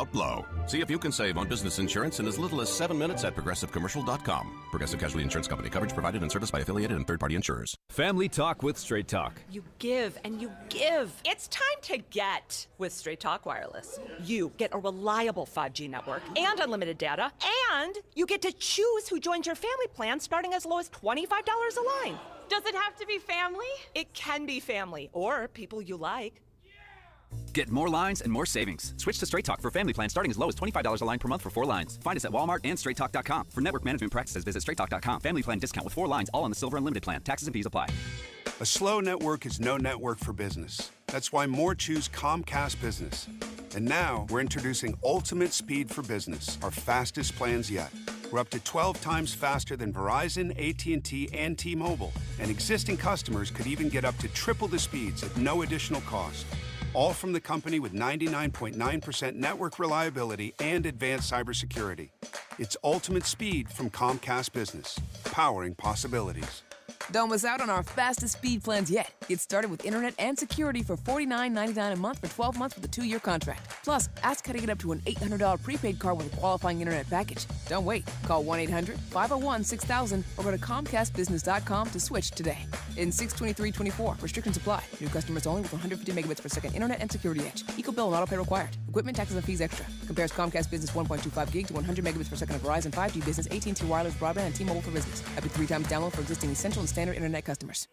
without blow. See if you can save on business insurance in as little as 7 minutes at progressivecommercial.com. Progressive Casualty Insurance Company. Coverage provided and serviced by affiliated and third-party insurers. Family Talk with Straight Talk. You give and you give. It's time to get with Straight Talk Wireless. You get a reliable 5G network and unlimited data, and you get to choose who joins your family plan starting as low as $25 a line. Does it have to be family? It can be family or people you like. Get more lines and more savings. Switch to Straight Talk for family plan starting as low as $25 a line per month for 4 lines. Find us at Walmart and straighttalk.com. For network management practices, visit straighttalk.com. Family plan discount with 4 lines, all on the Silver Unlimited plan. Taxes and fees apply. A slow network is no network for business. That's why more choose Comcast Business. And now we're introducing Ultimate Speed for Business, our fastest plans yet. We're up to 12 times faster than Verizon, AT&T, and T-Mobile. And existing customers could even get up to triple the speeds at no additional cost. All from the company with 99.9% network reliability and advanced cybersecurity. It's ultimate speed from Comcast Business, powering possibilities. Don't miss out on our fastest speed plans yet. Get started with internet and security for $49.99 a month for 12 months with a 2-year contract. Plus, ask how to get up to an $800 prepaid card with a qualifying internet package. Don't wait. Call 1-800-501-6000 or go to ComcastBusiness.com to switch today. In 62324, restrictions apply. New customers only with 150 megabits per second internet and security edge. Eco bill and auto pay required. Equipment, taxes, and fees extra. Compares Comcast Business 1.25 gig to 100 megabits per second of Verizon 5G Business, AT&T Wireless Broadband, and T-Mobile for Business. Up to 3 times download for existing essential and standard internet customers.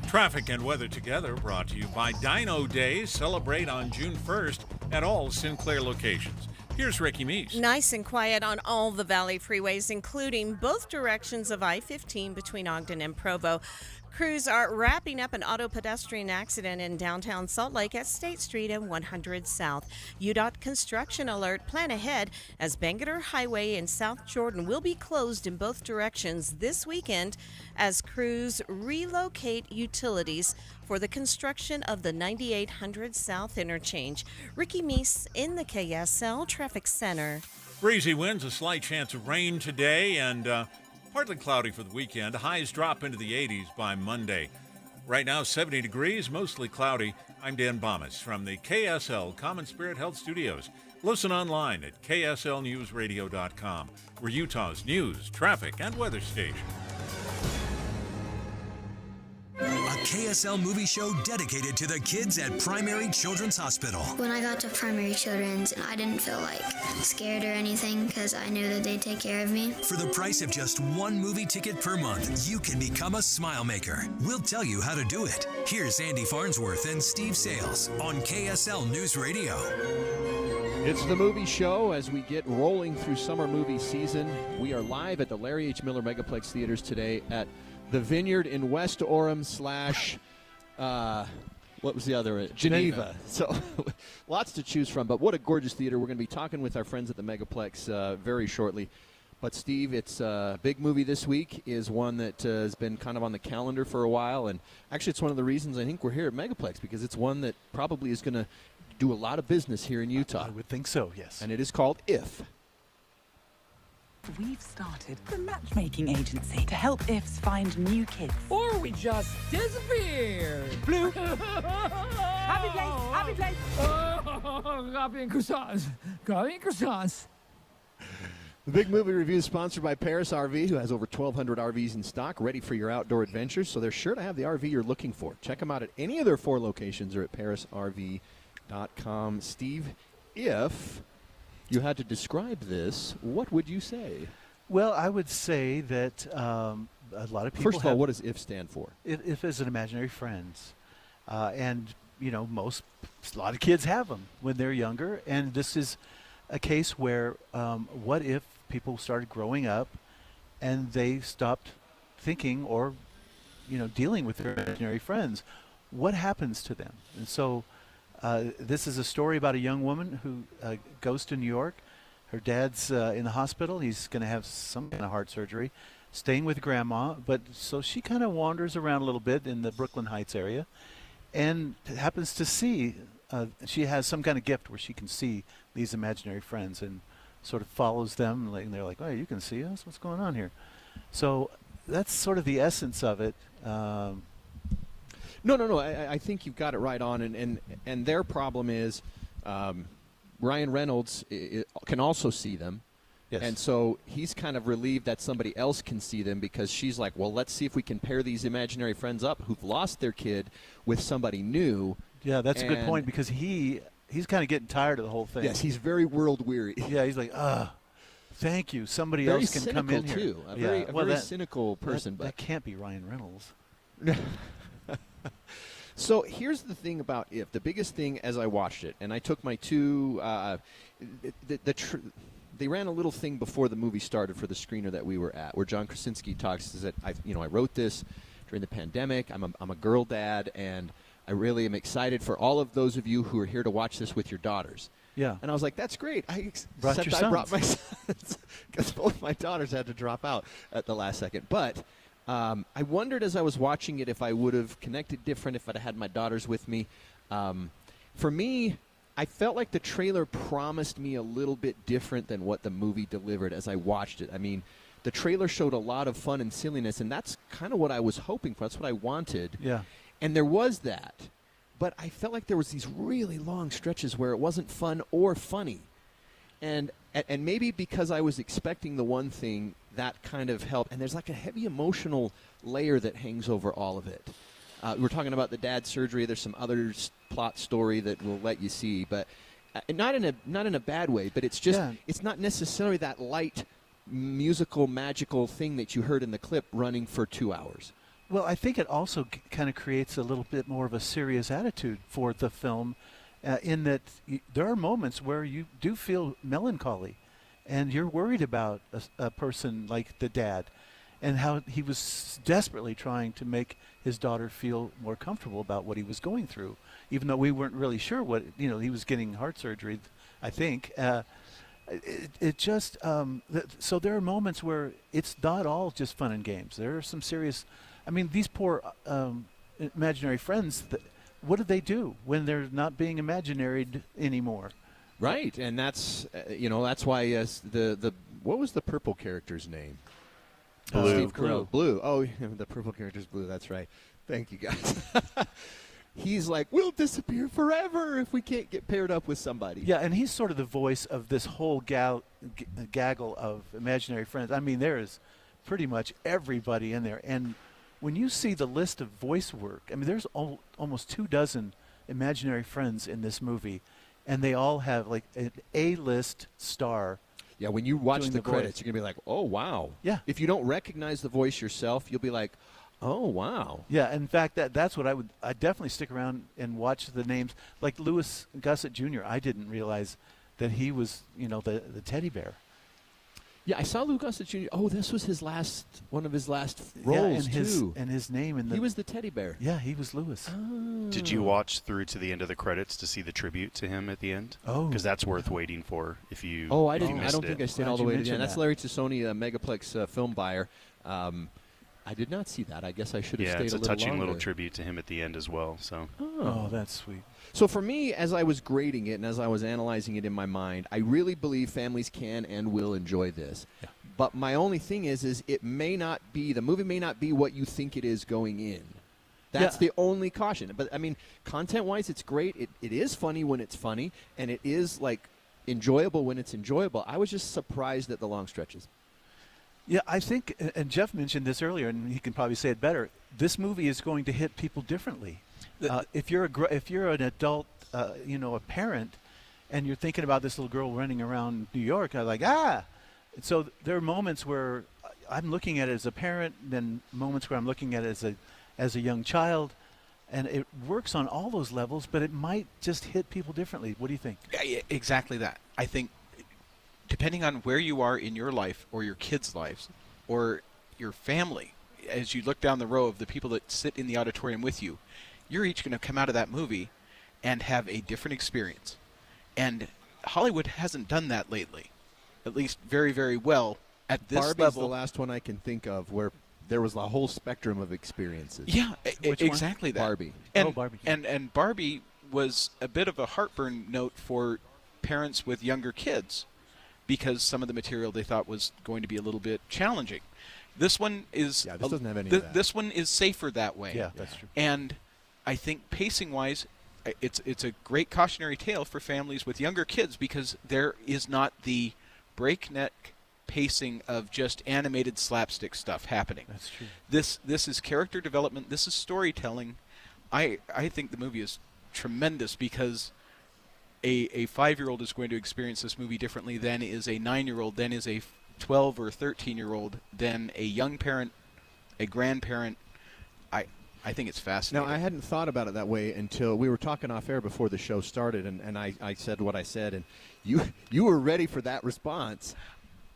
Traffic and weather together brought to you by Dino Days. Celebrate on June 1st at all Sinclair locations. Here's Ricky Meese. Nice and quiet on all the Valley freeways, including both directions of I-15 between Ogden and Provo. Crews are wrapping up an auto pedestrian accident in downtown Salt Lake at State Street and 100 South. UDOT construction alert. Plan ahead as Bangerter Highway in South Jordan will be closed in both directions this weekend as crews relocate utilities for the construction of the 9800 South interchange. Ricky Meese in the KSL Traffic Center. Breezy winds, a slight chance of rain today, and partly cloudy for the weekend. Highs drop into the 80s by Monday. Right now, 70 degrees, mostly cloudy. I'm Dan Bomas from the KSL CommonSpirit Health Studios. Listen online at kslnewsradio.com. We're Utah's news, traffic, and weather station. A KSL movie show dedicated to the kids at Primary Children's Hospital. When I got to Primary Children's, I didn't feel like scared or anything because I knew that they'd take care of me. For the price of just 1 movie ticket per month, you can become a smile maker. We'll tell you how to do it. Here's Andy Farnsworth and Steve Sales on KSL News Radio. It's the movie show as we get rolling through summer movie season. We are live at the Larry H. Miller Megaplex Theaters today at the Vineyard in West Orem / what was the other? Geneva. So lots to choose from, but what a gorgeous theater. We're going to be talking with our friends at the Megaplex very shortly. But, Steve, it's a big movie this week, is one that has been kind of on the calendar for a while, and actually it's one of the reasons I think we're here at Megaplex, because it's one that probably is going to do a lot of business here in Utah. I would think so, yes. And it is called If. We've started a matchmaking agency to help IFs find new kids. Or we just disappeared. Blue. Happy place, happy place. Coffee and croissants. Coffee and croissants. The Big Movie Review is sponsored by Paris RV, who has over 1,200 RVs in stock ready for your outdoor adventures, so they're sure to have the RV you're looking for. Check them out at any of their 4 locations or at parisrv.com. Steve, if you had to describe this, what would you say? Well, I would say that a lot of people First of all, what does IF stand for? If is an imaginary friends. And, you know, a lot of kids have them when they're younger. And this is a case where what if people started growing up and they stopped thinking or, you know, dealing with their imaginary friends? What happens to them? And so this is a story about a young woman who goes to New York. Her dad's in the hospital. He's going to have some kind of heart surgery, staying with grandma. But so she kind of wanders around a little bit in the Brooklyn Heights area and happens to see she has some kind of gift where she can see these imaginary friends and sort of follows them. And they're like, oh, you can see us? What's going on here? So that's sort of the essence of it. No. I think you've got it right on, and their problem is Ryan Reynolds can also see them. Yes. And so he's kind of relieved that somebody else can see them because she's like, well, let's see if we can pair these imaginary friends up who've lost their kid with somebody new. Yeah, that's a good point because he's kind of getting tired of the whole thing. Yes, he's very world weary. Yeah, he's like, thank you. Somebody else can come in here. Too. A very cynical person. That can't be Ryan Reynolds. So here's the thing about If. The biggest thing as I watched it, and I took my two they ran a little thing before the movie started for the screener that we were at, where John Krasinski talks. Is that I wrote this during the pandemic. I'm a girl dad, and I really am excited for all of those of you who are here to watch this with your daughters. Yeah. And I was like, that's great. I brought my sons because both my daughters had to drop out at the last second. But I wondered as I was watching it if I would have connected different if I'd had my daughters with me. For me, I felt like the trailer promised me a little bit different than what the movie delivered as I watched it. I mean, the trailer showed a lot of fun and silliness, and that's kind of what I was hoping for. That's what I wanted. Yeah. And there was that. But I felt like there was these really long stretches where it wasn't fun or funny. And maybe because I was expecting the one thing, that kind of helped. And there's like a heavy emotional layer that hangs over all of it. We're talking about the dad's surgery. There's some other plot story that we'll let you see, but not in a bad way. But it's just it's not necessarily that light musical magical thing that you heard in the clip running for 2 hours. Well, I think it also kind of creates a little bit more of a serious attitude for the film, in that there are moments where you do feel melancholy, and you're worried about a person like the dad, and how he was desperately trying to make his daughter feel more comfortable about what he was going through, even though we weren't really sure what, he was getting heart surgery, I think. So there are moments where it's not all just fun and games. There are some serious, these poor imaginary friends, what do they do when they're not being imaginaried anymore? Right, and that's, that's why what was the purple character's name? Blue. Steve Carell. Blue. Oh, the purple character's Blue. That's right. Thank you, guys. He's like, we'll disappear forever if we can't get paired up with somebody. Yeah, and he's sort of the voice of this whole gaggle of imaginary friends. There is pretty much everybody in there. And when you see the list of voice work, there's almost 24 imaginary friends in this movie, and they all have like an A-list star. Yeah, when you watch the credits, voice. you're going to be like, oh, wow. Yeah. If you don't recognize the voice yourself, you'll be like, oh, wow. Yeah, in fact, that's what I'd definitely stick around and watch the names. Like Louis Gossett Jr., I didn't realize that he was, the teddy bear. Yeah, I saw Louis Gossett Jr. Oh, this was one of his last roles, too. And his name. He was the teddy bear. Yeah, he was Louis. Oh. Did you watch through to the end of the credits to see the tribute to him at the end? Oh. Because that's worth waiting for if you I didn't. I don't think I stayed all the way to the end. That's that? Larry Tassoni, a Megaplex film buyer. I did not see that. I guess I should have stayed a little longer. Yeah, it's a touching little tribute to him at the end as well. So. Oh, that's sweet. So for me, as I was grading it and as I was analyzing it in my mind, I really believe families can and will enjoy this. Yeah. But my only thing is the movie may not be what you think it is going in. That's the only caution. But, content-wise, it's great. It is funny when it's funny, and it is, enjoyable when it's enjoyable. I was just surprised at the long stretches. Yeah, I think, and Jeff mentioned this earlier, and he can probably say it better, this movie is going to hit people differently. If you're an adult, a parent, and you're thinking about this little girl running around New York, I'm like, So there are moments where I'm looking at it as a parent, then moments where I'm looking at it as a young child, and it works on all those levels, but it might just hit people differently. What do you think? Yeah, exactly that. I think depending on where you are in your life or your kids' lives or your family, as you look down the row of the people that sit in the auditorium with you, you're each going to come out of that movie and have a different experience. And Hollywood hasn't done that lately. At least very, very well at this Barbie's level. The last one I can think of where there was a whole spectrum of experiences. Yeah, exactly that. Barbie. And, Barbie. And Barbie was a bit of a heartburn note for parents with younger kids because some of the material they thought was going to be a little bit challenging. This one is doesn't have any of that. This one is safer that way. Yeah, that's true. And I think pacing-wise, it's a great cautionary tale for families with younger kids, because there is not the breakneck pacing of just animated slapstick stuff happening. That's true. This is character development. This is storytelling. I think the movie is tremendous, because a 5-year-old is going to experience this movie differently than is a 9-year-old, than is a 12 or 13-year-old, than a young parent, a grandparent. I think it's fascinating. Now, I hadn't thought about it that way until we were talking off air before the show started, and I said what I said, and you were ready for that response.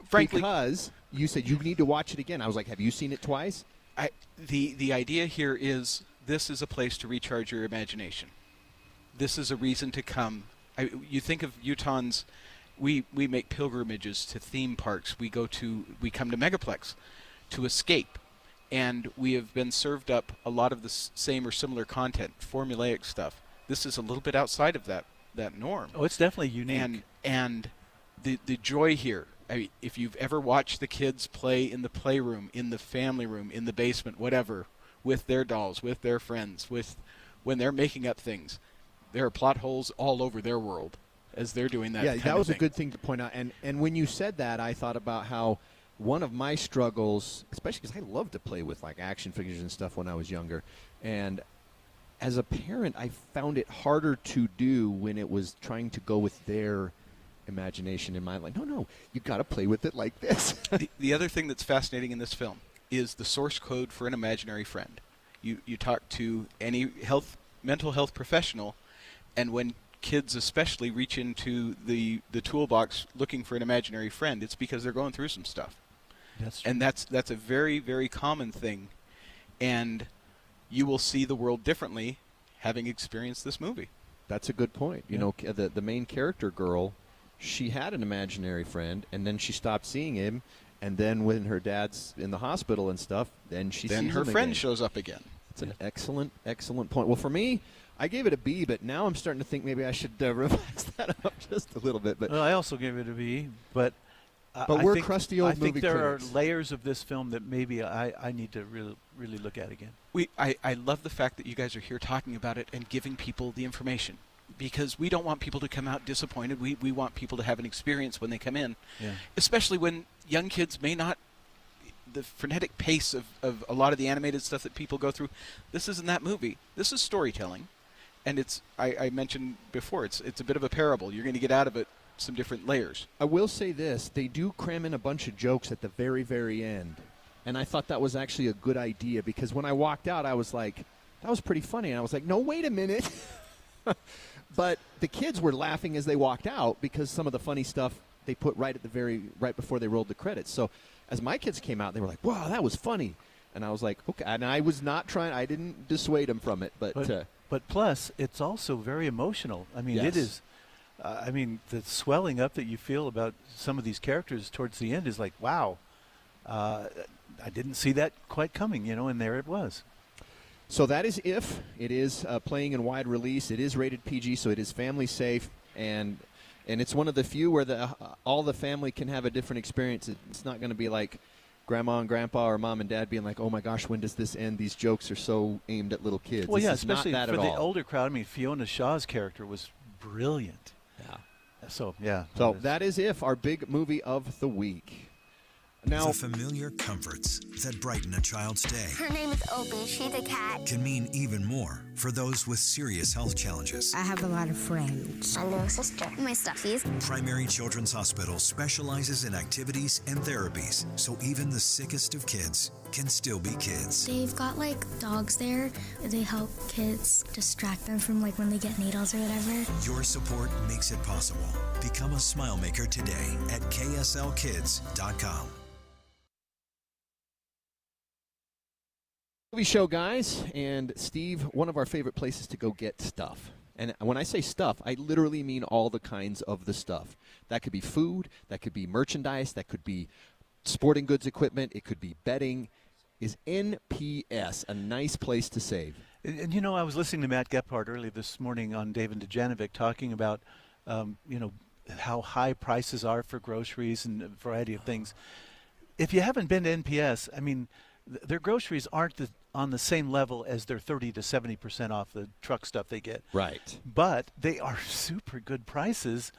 Frankly, because you said you need to watch it again. I was like, have you seen it twice? The idea here is this is a place to recharge your imagination. This is a reason to come. You think of Utahns, we make pilgrimages to theme parks. We come to Megaplex to escape. And we have been served up a lot of the same or similar content, formulaic stuff. This is a little bit outside of that norm. Oh, it's definitely unique. And the joy here, if you've ever watched the kids play in the playroom, in the family room, in the basement, whatever, with their dolls, with their friends, when they're making up things, there are plot holes all over their world as they're doing that. Yeah, that was a good thing to point out. And when you said that, I thought about how one of my struggles, especially because I loved to play with like action figures and stuff when I was younger, and as a parent, I found it harder to do when it was trying to go with their imagination in mind. Like, no, you got to play with it like this. The other thing that's fascinating in this film is the source code for an imaginary friend. You talk to any mental health professional, and when kids especially reach into the toolbox looking for an imaginary friend, it's because they're going through some stuff. That's true. And that's a very, very common thing, and you will see the world differently having experienced this movie. That's a good point. You know, the main character girl, she had an imaginary friend, and then she stopped seeing him, and then when her dad's in the hospital and stuff, then she sees him her friend again. shows up again. It's an excellent point. Well, for me, I gave it a B, but now I'm starting to think maybe I should revise that up just a little bit. But well, I also gave it a B, but we're crusty old movie critics. I think there are layers of this film that maybe I need to really look at again. I love the fact that you guys are here talking about it and giving people the information, because we don't want people to come out disappointed. We want people to have an experience when they come in, especially when young kids may not. The frenetic pace of a lot of the animated stuff that people go through, this isn't that movie. This is storytelling, and it's I mentioned before, it's a bit of a parable. You're going to get out of it some different layers. I will say this, they do cram in a bunch of jokes at the very, very end, and I thought that was actually a good idea, because when I walked out, I was like, that was pretty funny, and I was like, no, wait a minute. But the kids were laughing as they walked out, because some of the funny stuff they put right before they rolled the credits. So as my kids came out, they were like, wow, that was funny. And I was like, okay. And I was not trying, I didn't dissuade them from it. But plus, it's also very emotional. I mean, it is, the swelling up that you feel about some of these characters towards the end is like, wow, I didn't see that quite coming, and there it was. So that is If. It is playing in wide release. It is rated PG, so it is family safe. And it's one of the few where all the family can have a different experience. It's not going to be like grandma and grandpa or mom and dad being like, oh, my gosh, when does this end? These jokes are so aimed at little kids. Well, this especially not that for at the all. older crowd. I mean, Fiona Shaw's character was brilliant. Yeah. So that is If, our big movie of the week. Now, the familiar comforts that brighten a child's day Her name is Opie. She's a cat. can mean even more for those with serious health challenges. I have a lot of friends. My little sister. My stuffies. Primary Children's Hospital specializes in activities and therapies, so even the sickest of kids can still be kids. They've got dogs there. They help kids distract them from when they get needles or whatever. Your support makes it possible. Become a smile maker today at kslkids.com. movie show guys, and Steve, one of our favorite places to go get stuff. And when I say stuff, I literally mean all the kinds of the stuff. That could be food, that could be merchandise, that could be sporting goods equipment, it could be bedding. Is NPS a nice place to save? And I was listening to Matt Gephardt early this morning on David Dujanovic talking about, how high prices are for groceries and a variety of things. If you haven't been to NPS, I mean, their groceries aren't on the same level as their 30 to 70% off the truck stuff they get. Right. But they are super good prices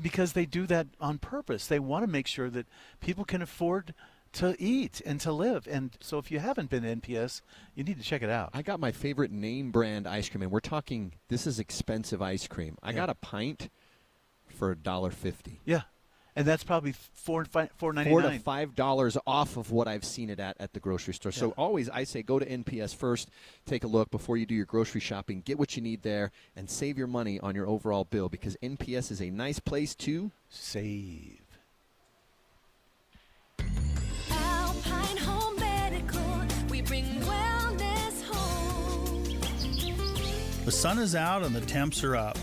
because they do that on purpose. They want to make sure that people can afford to eat and to live. And so if you haven't been to NPS, you need to check it out. I got my favorite name brand ice cream, and we're talking, this is expensive ice cream. I got a pint for $1.50. Yeah. And that's probably $4.99. $4 to $5 off of what I've seen it at the grocery store. So always I say go to NPS first, take a look before you do your grocery shopping, get what you need there, and save your money on your overall bill because NPS is a nice place to save. Alpine Home Medical, we bring wellness home. The sun is out and the temps are up.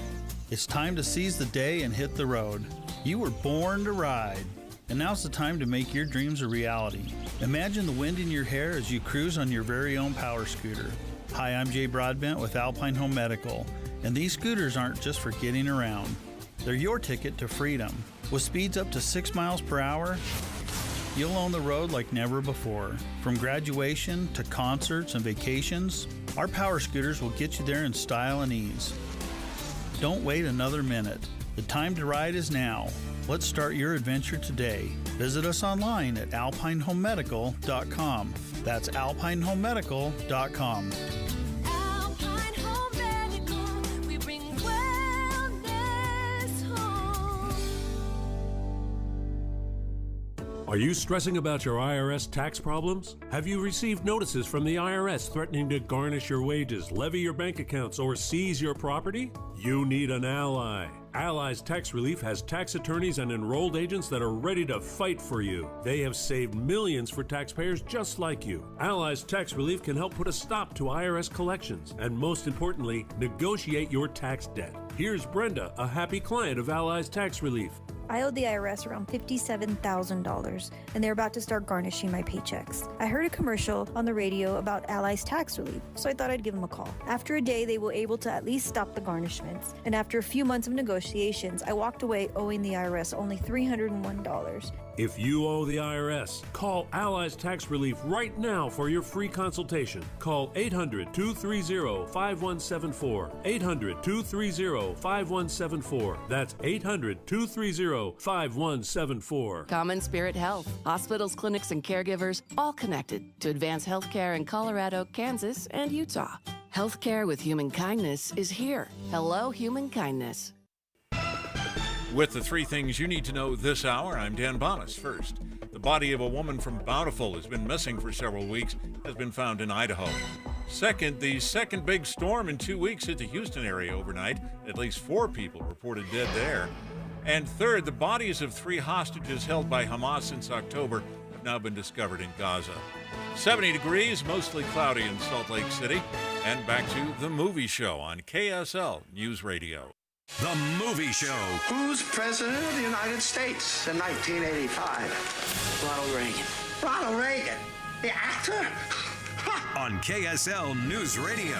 It's time to seize the day and hit the road. You were born to ride, and now's the time to make your dreams a reality. Imagine the wind in your hair as you cruise on your very own power scooter. Hi, I'm Jay Broadbent with Alpine Home Medical, and these scooters aren't just for getting around. They're your ticket to freedom. With speeds up to 6 miles per hour, you'll own the road like never before. From graduation to concerts and vacations, our power scooters will get you there in style and ease. Don't wait another minute. The time to ride is now. Let's start your adventure today. Visit us online at alpinehomemedical.com. That's alpinehomemedical.com. Alpine Home Medical, we bring wellness home. Are you stressing about your IRS tax problems? Have you received notices from the IRS threatening to garnish your wages, levy your bank accounts, or seize your property? You need an ally. Allies Tax Relief has tax attorneys and enrolled agents that are ready to fight for you. They have saved millions for taxpayers just like you. Allies Tax Relief can help put a stop to IRS collections and, most importantly, negotiate your tax debt. Here's Brenda, a happy client of Allies Tax Relief. I owed the IRS around $57,000, and they're about to start garnishing my paychecks. I heard a commercial on the radio about Allies Tax Relief, so I thought I'd give them a call. After a day, they were able to at least stop the garnishments, and after a few months of negotiations, I walked away owing the IRS only $301. If you owe the IRS, call Allies Tax Relief right now for your free consultation. Call 800-230-5174. 800-230-5174. That's 800-230-5174. CommonSpirit Health. Hospitals, clinics, and caregivers all connected to advance healthcare in Colorado, Kansas, and Utah. Healthcare with human kindness is here. Hello, human kindness. With the three things you need to know this hour, I'm Dan Bonas. First, the body of a woman from Bountiful has been missing for several weeks, has been found in Idaho. Second, the second big storm in 2 weeks hit the Houston area overnight. At least 4 people reported dead there. And third, the bodies of 3 hostages held by Hamas since October have now been discovered in Gaza. 70 degrees, mostly cloudy in Salt Lake City. And back to The Movie Show on KSL News Radio. The Movie Show. Who's president of the United States in 1985? Ronald Reagan. Ronald Reagan, the actor? On KSL News Radio.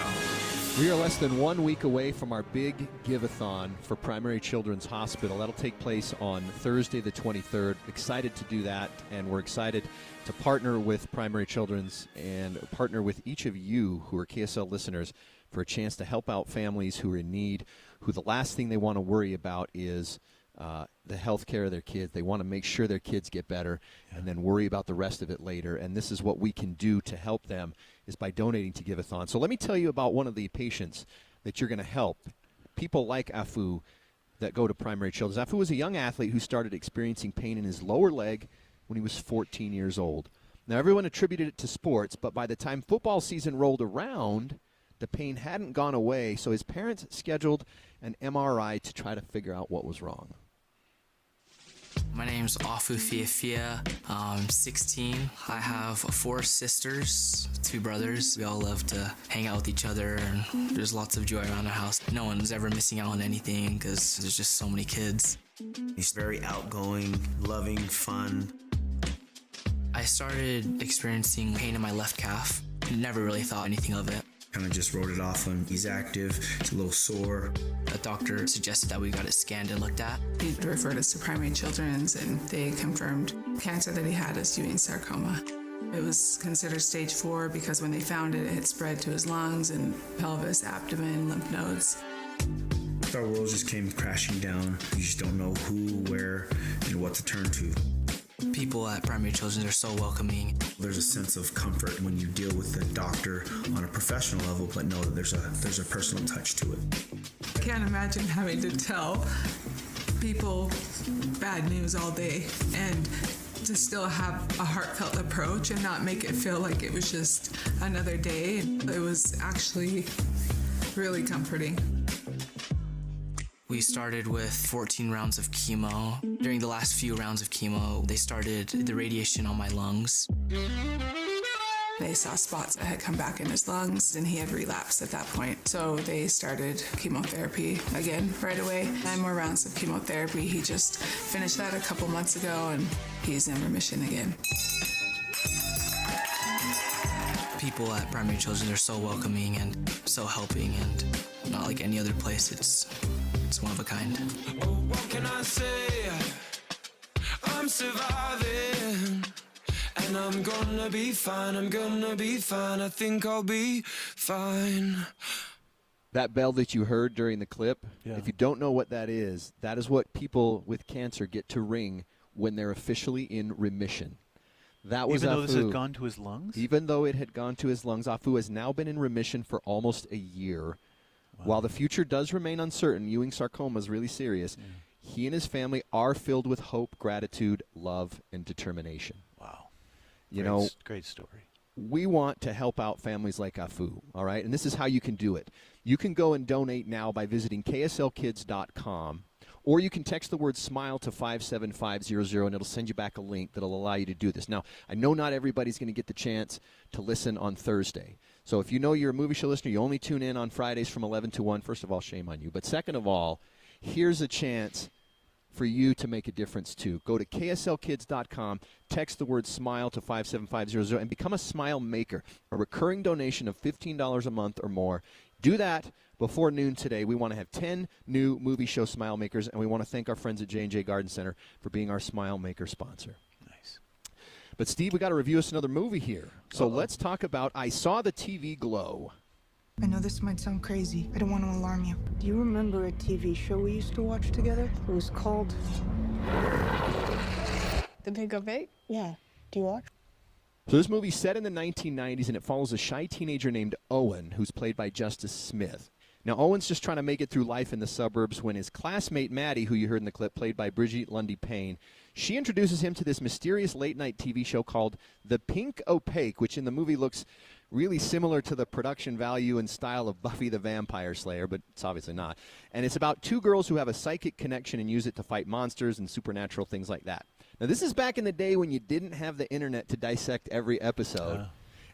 We are less than 1 week away from our big give-a-thon for Primary Children's Hospital. That'll take place on Thursday the 23rd. Excited to do that, and we're excited to partner with Primary Children's and partner with each of you who are KSL listeners for a chance to help out families who are in need, who the last thing they want to worry about is the health care of their kids. They want to make sure their kids get better and then worry about the rest of it later. And this is what we can do to help them is by donating to Give-a-thon. So let me tell you about one of the patients that you're going to help. People like Afu that go to Primary Children's. Afu was a young athlete who started experiencing pain in his lower leg when he was 14 years old. Now, everyone attributed it to sports, but by the time football season rolled around, the pain hadn't gone away, so his parents scheduled an MRI to try to figure out what was wrong. My name's Afu Fiafia. I'm 16. I have 4 sisters, 2 brothers. We all love to hang out with each other, and there's lots of joy around our house. No one's ever missing out on anything because there's just so many kids. He's very outgoing, loving, fun. I started experiencing pain in my left calf. Never really thought anything of it. Kind of just wrote it off when he's active. It's a little sore. A doctor suggested that we got it scanned and looked at. He referred us to Primary Children's, and they confirmed cancer that he had is Ewing sarcoma. It was considered stage 4 because when they found it, it had spread to his lungs and pelvis, abdomen, lymph nodes. Our world just came crashing down. You just don't know who, where, and what to turn to. People at Primary Children's are so welcoming. There's a sense of comfort when you deal with the doctor on a professional level, but know that there's a personal touch to it. I can't imagine having to tell people bad news all day and to still have a heartfelt approach and not make it feel like it was just another day. It was actually really comforting. We started with 14 rounds of chemo. During the last few rounds of chemo, they started the radiation on my lungs. They saw spots that had come back in his lungs, and he had relapsed at that point. So they started chemotherapy again right away. 9 more rounds of chemotherapy. He just finished that a couple months ago, and he's in remission again. People at Primary Children's are so welcoming and so helping, and not like any other place. It's one of a kind. Oh, what can I say? I'm surviving, and I'm gonna be fine. I'm gonna be fine. I think I'll be fine. That bell that you heard during the clip, if you don't know what that is what people with cancer get to ring when they're officially in remission. That was Even though this Afu. had gone to his lungs? Even though it had gone to his lungs, Afu has now been in remission for almost a year. Wow. While the future does remain uncertain, Ewing sarcoma is really serious. He and his family are filled with hope, gratitude, love, and determination. Wow. Great story. We want to help out families like Afu, all right? And this is how you can do it. You can go and donate now by visiting kslkids.com, or you can text the word SMILE to 57500, and it'll send you back a link that'll allow you to do this. Now, I know not everybody's going to get the chance to listen on Thursday. So if you know you're a movie show listener, you only tune in on Fridays from 11 to 1. First of all, shame on you. But second of all, here's a chance for you to make a difference, too. Go to kslkids.com, text the word SMILE to 57500, and become a Smile Maker, a recurring donation of $15 a month or more. Do that before noon today. We want to have 10 new movie show Smile Makers, and we want to thank our friends at J&J Garden Center for being our Smile Maker sponsor. Nice. But, Steve, we got to review us another movie here. So let's talk about I Saw the TV Glow. I know this might sound crazy. I don't want to alarm you. Do you remember a TV show we used to watch together? It was called The Big of Eight? Yeah. Do you watch? So this movie's set in the 1990s, and it follows a shy teenager named Owen, who's played by Justice Smith. Now, Owen's just trying to make it through life in the suburbs when his classmate Maddie, who you heard in the clip, played by Bridget Lundy Payne, she introduces him to this mysterious late-night TV show called The Pink Opaque, which in the movie looks really similar to the production value and style of Buffy the Vampire Slayer, but it's obviously not. And it's about two girls who have a psychic connection and use it to fight monsters and supernatural things like that. Now, this is back in the day when you didn't have the internet to dissect every episode,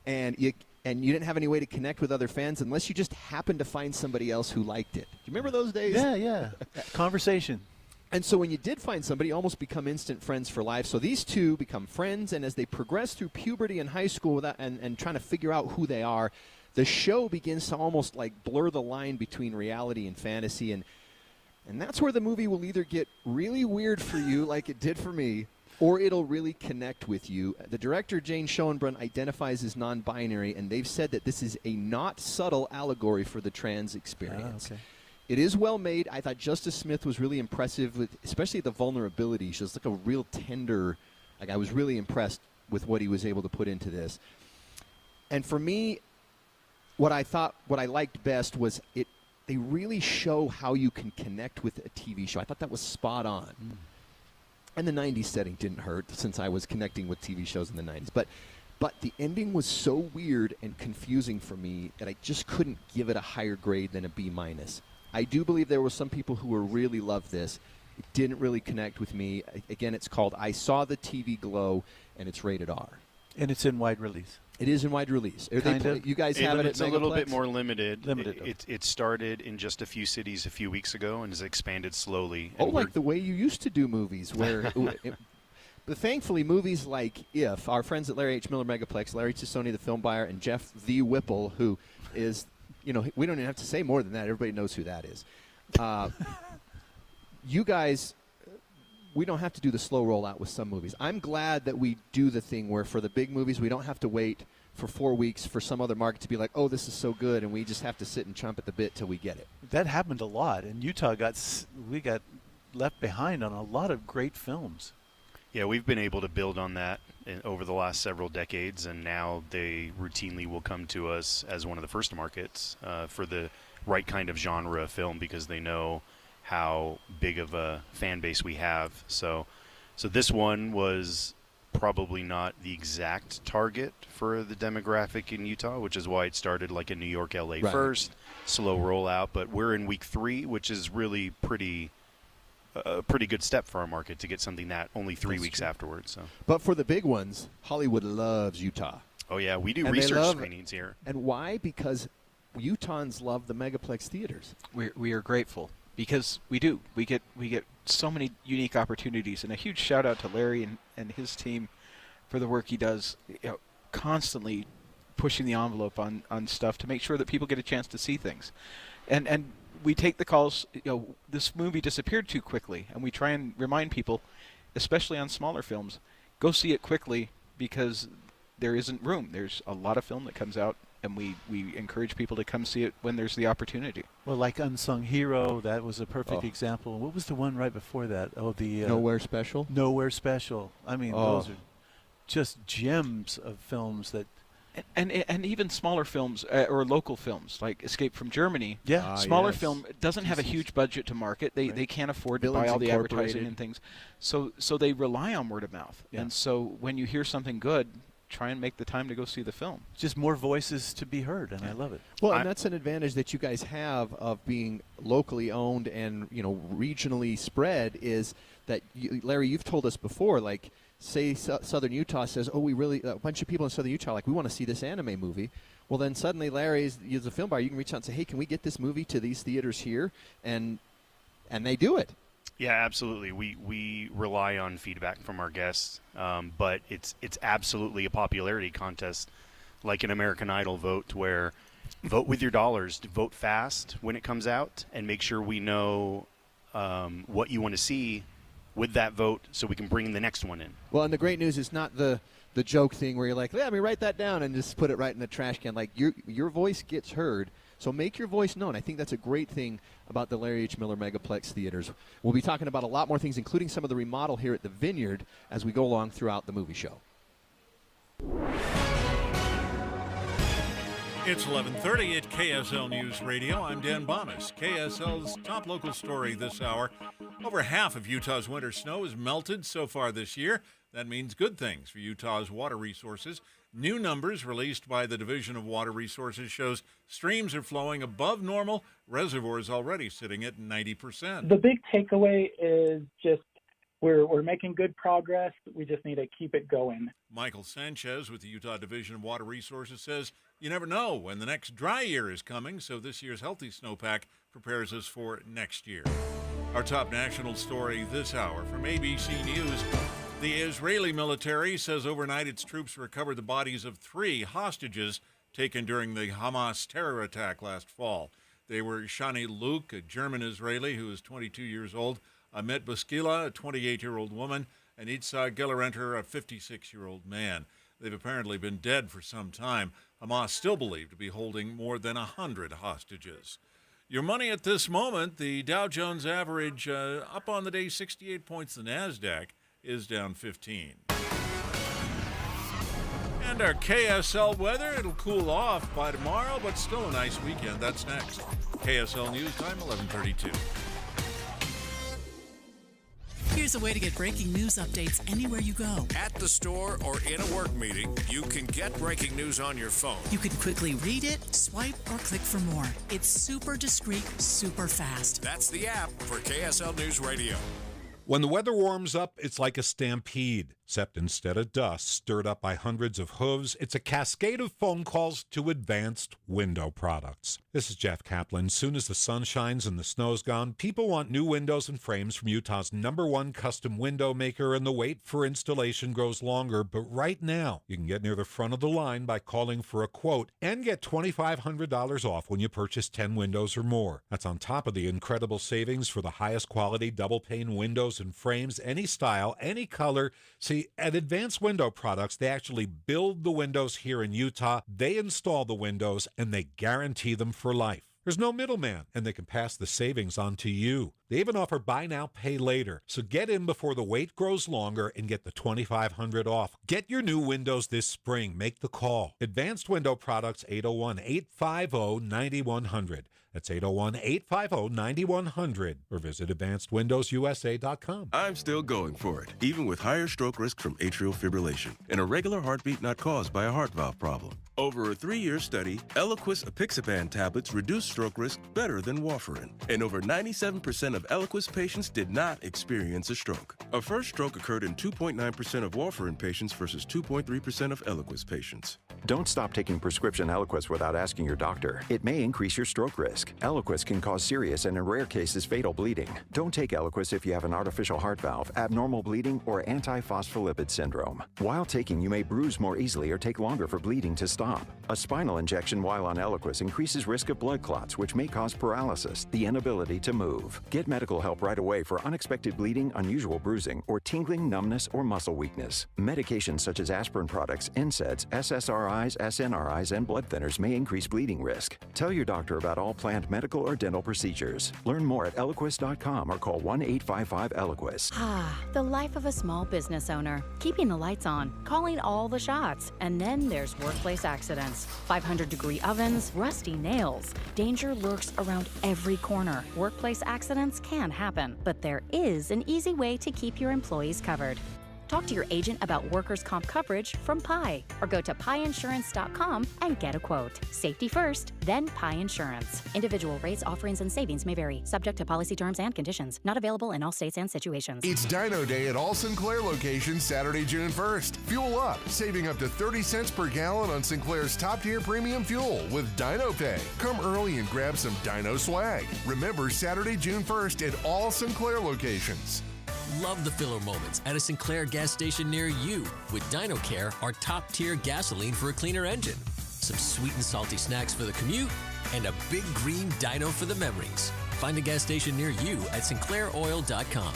and you didn't have any way to connect with other fans unless you just happened to find somebody else who liked it. Do you remember those days? Yeah. Conversation. And so when you did find somebody, you almost become instant friends for life. So these two become friends, and as they progress through puberty and high school and trying to figure out who they are, the show begins to almost like blur the line between reality and fantasy. And that's where the movie will either get really weird for you, like it did for me, or it'll really connect with you. The director, Jane Schoenbrunn, identifies as non-binary, and they've said that this is a not subtle allegory for the trans experience. Okay. It is well made. I thought Justice Smith was really impressive, with especially the vulnerability. She was like a real tender. Like, I was really impressed with what he was able to put into this. And for me, what I liked best was they really show how you can connect with a TV show. I thought that was spot on. And the 90s setting didn't hurt, since I was connecting with TV shows in the 90s. But the ending was so weird and confusing for me that I just couldn't give it a higher grade than a B-. I do believe there were some people who really loved this. It didn't really connect with me. Again, it's called I Saw the TV Glow, and it's rated R. And it's in wide release. It is in wide release. You guys have it at It's a little Megaplex? bit more limited. It started in just a few cities a few weeks ago and has expanded slowly. Oh, like the way you used to do movies, where... But thankfully, movies like If, our friends at Larry H. Miller Megaplex, Larry Tassoni, the film buyer, and Jeff the Whipple, who is... we don't even have to say more than that. Everybody knows who that is. You guys we don't have to do the slow rollout with some movies. I'm glad that we do the thing where for the big movies we don't have to wait for 4 weeks for some other market to be like, oh, this is so good, and we just have to sit and chomp at the bit till we get it. That happened a lot, and Utah we got left behind on a lot of great films. Yeah, we've been able to build on that over the last several decades, and now they routinely will come to us as one of the first markets for the right kind of genre of film because they know how big of a fan base we have. So this one was probably not the exact target for the demographic in Utah, which is why it started like a New York, LA first, slow rollout. But we're in week 3, which is really a pretty good step for our market to get something that only 3 weeks afterwards. So, but for the big ones, Hollywood loves Utah. Oh yeah, we do research screenings here. And why? Because Utahns love the megaplex theaters. We are grateful because we do. We get so many unique opportunities, and a huge shout out to Larry and his team for the work he does, constantly pushing the envelope on stuff to make sure that people get a chance to see things. And we take the calls, this movie disappeared too quickly, and we try and remind people, especially on smaller films, go see it quickly because there isn't room. There's a lot of film that comes out, and we encourage people to come see it when there's the opportunity. Well, like Unsung Hero, that was a perfect example. What was the one right before that? Oh, the Nowhere Special? Nowhere Special. I mean, those are just gems of films that... And even smaller films or local films like Escape from Germany. Yeah, smaller film doesn't have a huge budget to market. They can't afford to buy all the advertising and things, so they rely on word of mouth. Yeah. And so when you hear something good, try and make the time to go see the film. Just more voices to be heard, and I love it. Well, and that's an advantage that you guys have of being locally owned and regionally spread. Is that Larry? You've told us before, like. Say Southern Utah says, oh, a bunch of people in Southern Utah, we want to see this anime movie. Well, then suddenly Larry's a film bar. You can reach out and say, hey, can we get this movie to these theaters here? And they do it. Yeah, absolutely. We rely on feedback from our guests, but it's absolutely a popularity contest, like an American Idol vote, where vote with your dollars, vote fast when it comes out, and make sure we know what you want to see with that vote so we can bring the next one in. Well, and the great news is not the joke thing where you're like, let me write that down and just put it right in the trash can. Like, your voice gets heard, so make your voice known. I think that's a great thing about the Larry H. Miller Megaplex Theaters. We'll be talking about a lot more things, including some of the remodel here at the Vineyard as we go along throughout the movie show. It's 11:30 at KSL News Radio. I'm Dan Bomis. KSL's top local story this hour. Over half of Utah's winter snow has melted so far this year. That means good things for Utah's water resources. New numbers released by the Division of Water Resources shows streams are flowing above normal. Reservoirs already sitting at 90%. The big takeaway is just we're making good progress. We just need to keep it going. Michael Sanchez with the Utah Division of Water Resources says you never know when the next dry year is coming, so this year's healthy snowpack prepares us for next year. Our top national story this hour from ABC News. The Israeli military says overnight its troops recovered the bodies of 3 hostages taken during the Hamas terror attack last fall. They were Shani Luke, a German Israeli who is 22 years old, Amit Buskila, a 28-year-old woman, and Itzhak Gellerenter, a 56-year-old man. They've apparently been dead for some time. Hamas still believed to be holding more than 100 hostages. Your money at this moment, the Dow Jones average up on the day 68 points. The NASDAQ is down 15. And our KSL weather, it'll cool off by tomorrow, but still a nice weekend. That's next. KSL News Time, 11:32. Here's a way to get breaking news updates anywhere you go. At the store or in a work meeting, you can get breaking news on your phone. You can quickly read it, swipe, or click for more. It's super discreet, super fast. That's the app for KSL News Radio. When the weather warms up, it's like a stampede. Except instead of dust stirred up by hundreds of hooves, it's a cascade of phone calls to Advanced Window Products. This is Jeff Kaplan. Soon as the sun shines and the snow's gone, people want new windows and frames from Utah's #1 custom window maker, and the wait for installation grows longer. But right now, you can get near the front of the line by calling for a quote and get $2,500 off when you purchase 10 windows or more. That's on top of the incredible savings for the highest quality double-pane windows and frames, any style, any color. See, at Advanced Window Products, they actually build the windows here in Utah, they install the windows, and they guarantee them for life. There's no middleman, and they can pass the savings on to you. They even offer buy now, pay later. So get in before the wait grows longer and get the $2,500 off. Get your new windows this spring. Make the call. Advanced Window Products, 801-850-9100. That's 801-850-9100. Or visit AdvancedWindowsUSA.com. I'm still going for it, even with higher stroke risk from atrial fibrillation, and a regular heartbeat not caused by a heart valve problem. Over a 3-year study, Eliquis apixaban tablets reduce stroke risk better than warfarin, and over 97% of Eliquis patients did not experience a stroke. A first stroke occurred in 2.9% of warfarin patients versus 2.3% of Eliquis patients. Don't stop taking prescription Eliquis without asking your doctor. It may increase your stroke risk. Eliquis can cause serious and in rare cases fatal bleeding. Don't take Eliquis if you have an artificial heart valve, abnormal bleeding, or antiphospholipid syndrome. While taking, you may bruise more easily or take longer for bleeding to stop. A spinal injection while on Eliquis increases risk of blood clots, which may cause paralysis, the inability to move. Get medical help right away for unexpected bleeding, unusual bruising, or tingling, numbness, or muscle weakness. Medications such as aspirin products, NSAIDs, SSRIs, SNRIs, and blood thinners may increase bleeding risk. Tell your doctor about all planned medical or dental procedures. Learn more at Eliquis.com or call 1-855-ELIQUIS. The life of a small business owner. Keeping the lights on, calling all the shots. And then there's workplace accidents. 500-degree ovens, rusty nails. Danger lurks around every corner. Workplace accidents can happen, but there is an easy way to keep your employees covered. Talk to your agent about workers' comp coverage from Pi, or go to piinsurance.com and get a quote. Safety first, then Pi Insurance. Individual rates, offerings, and savings may vary, subject to policy terms and conditions. Not available in all states and situations. It's Dino Day at all Sinclair locations Saturday, June 1st. Fuel up, saving up to 30 cents per gallon on Sinclair's top-tier premium fuel with Dino Pay. Come early and grab some Dino swag. Remember, Saturday, June 1st at all Sinclair locations. Love the filler moments at a Sinclair gas station near you with DinoCare, our top-tier gasoline for a cleaner engine. Some sweet and salty snacks for the commute, and a big green dino for the memories. Find a gas station near you at sinclairoil.com.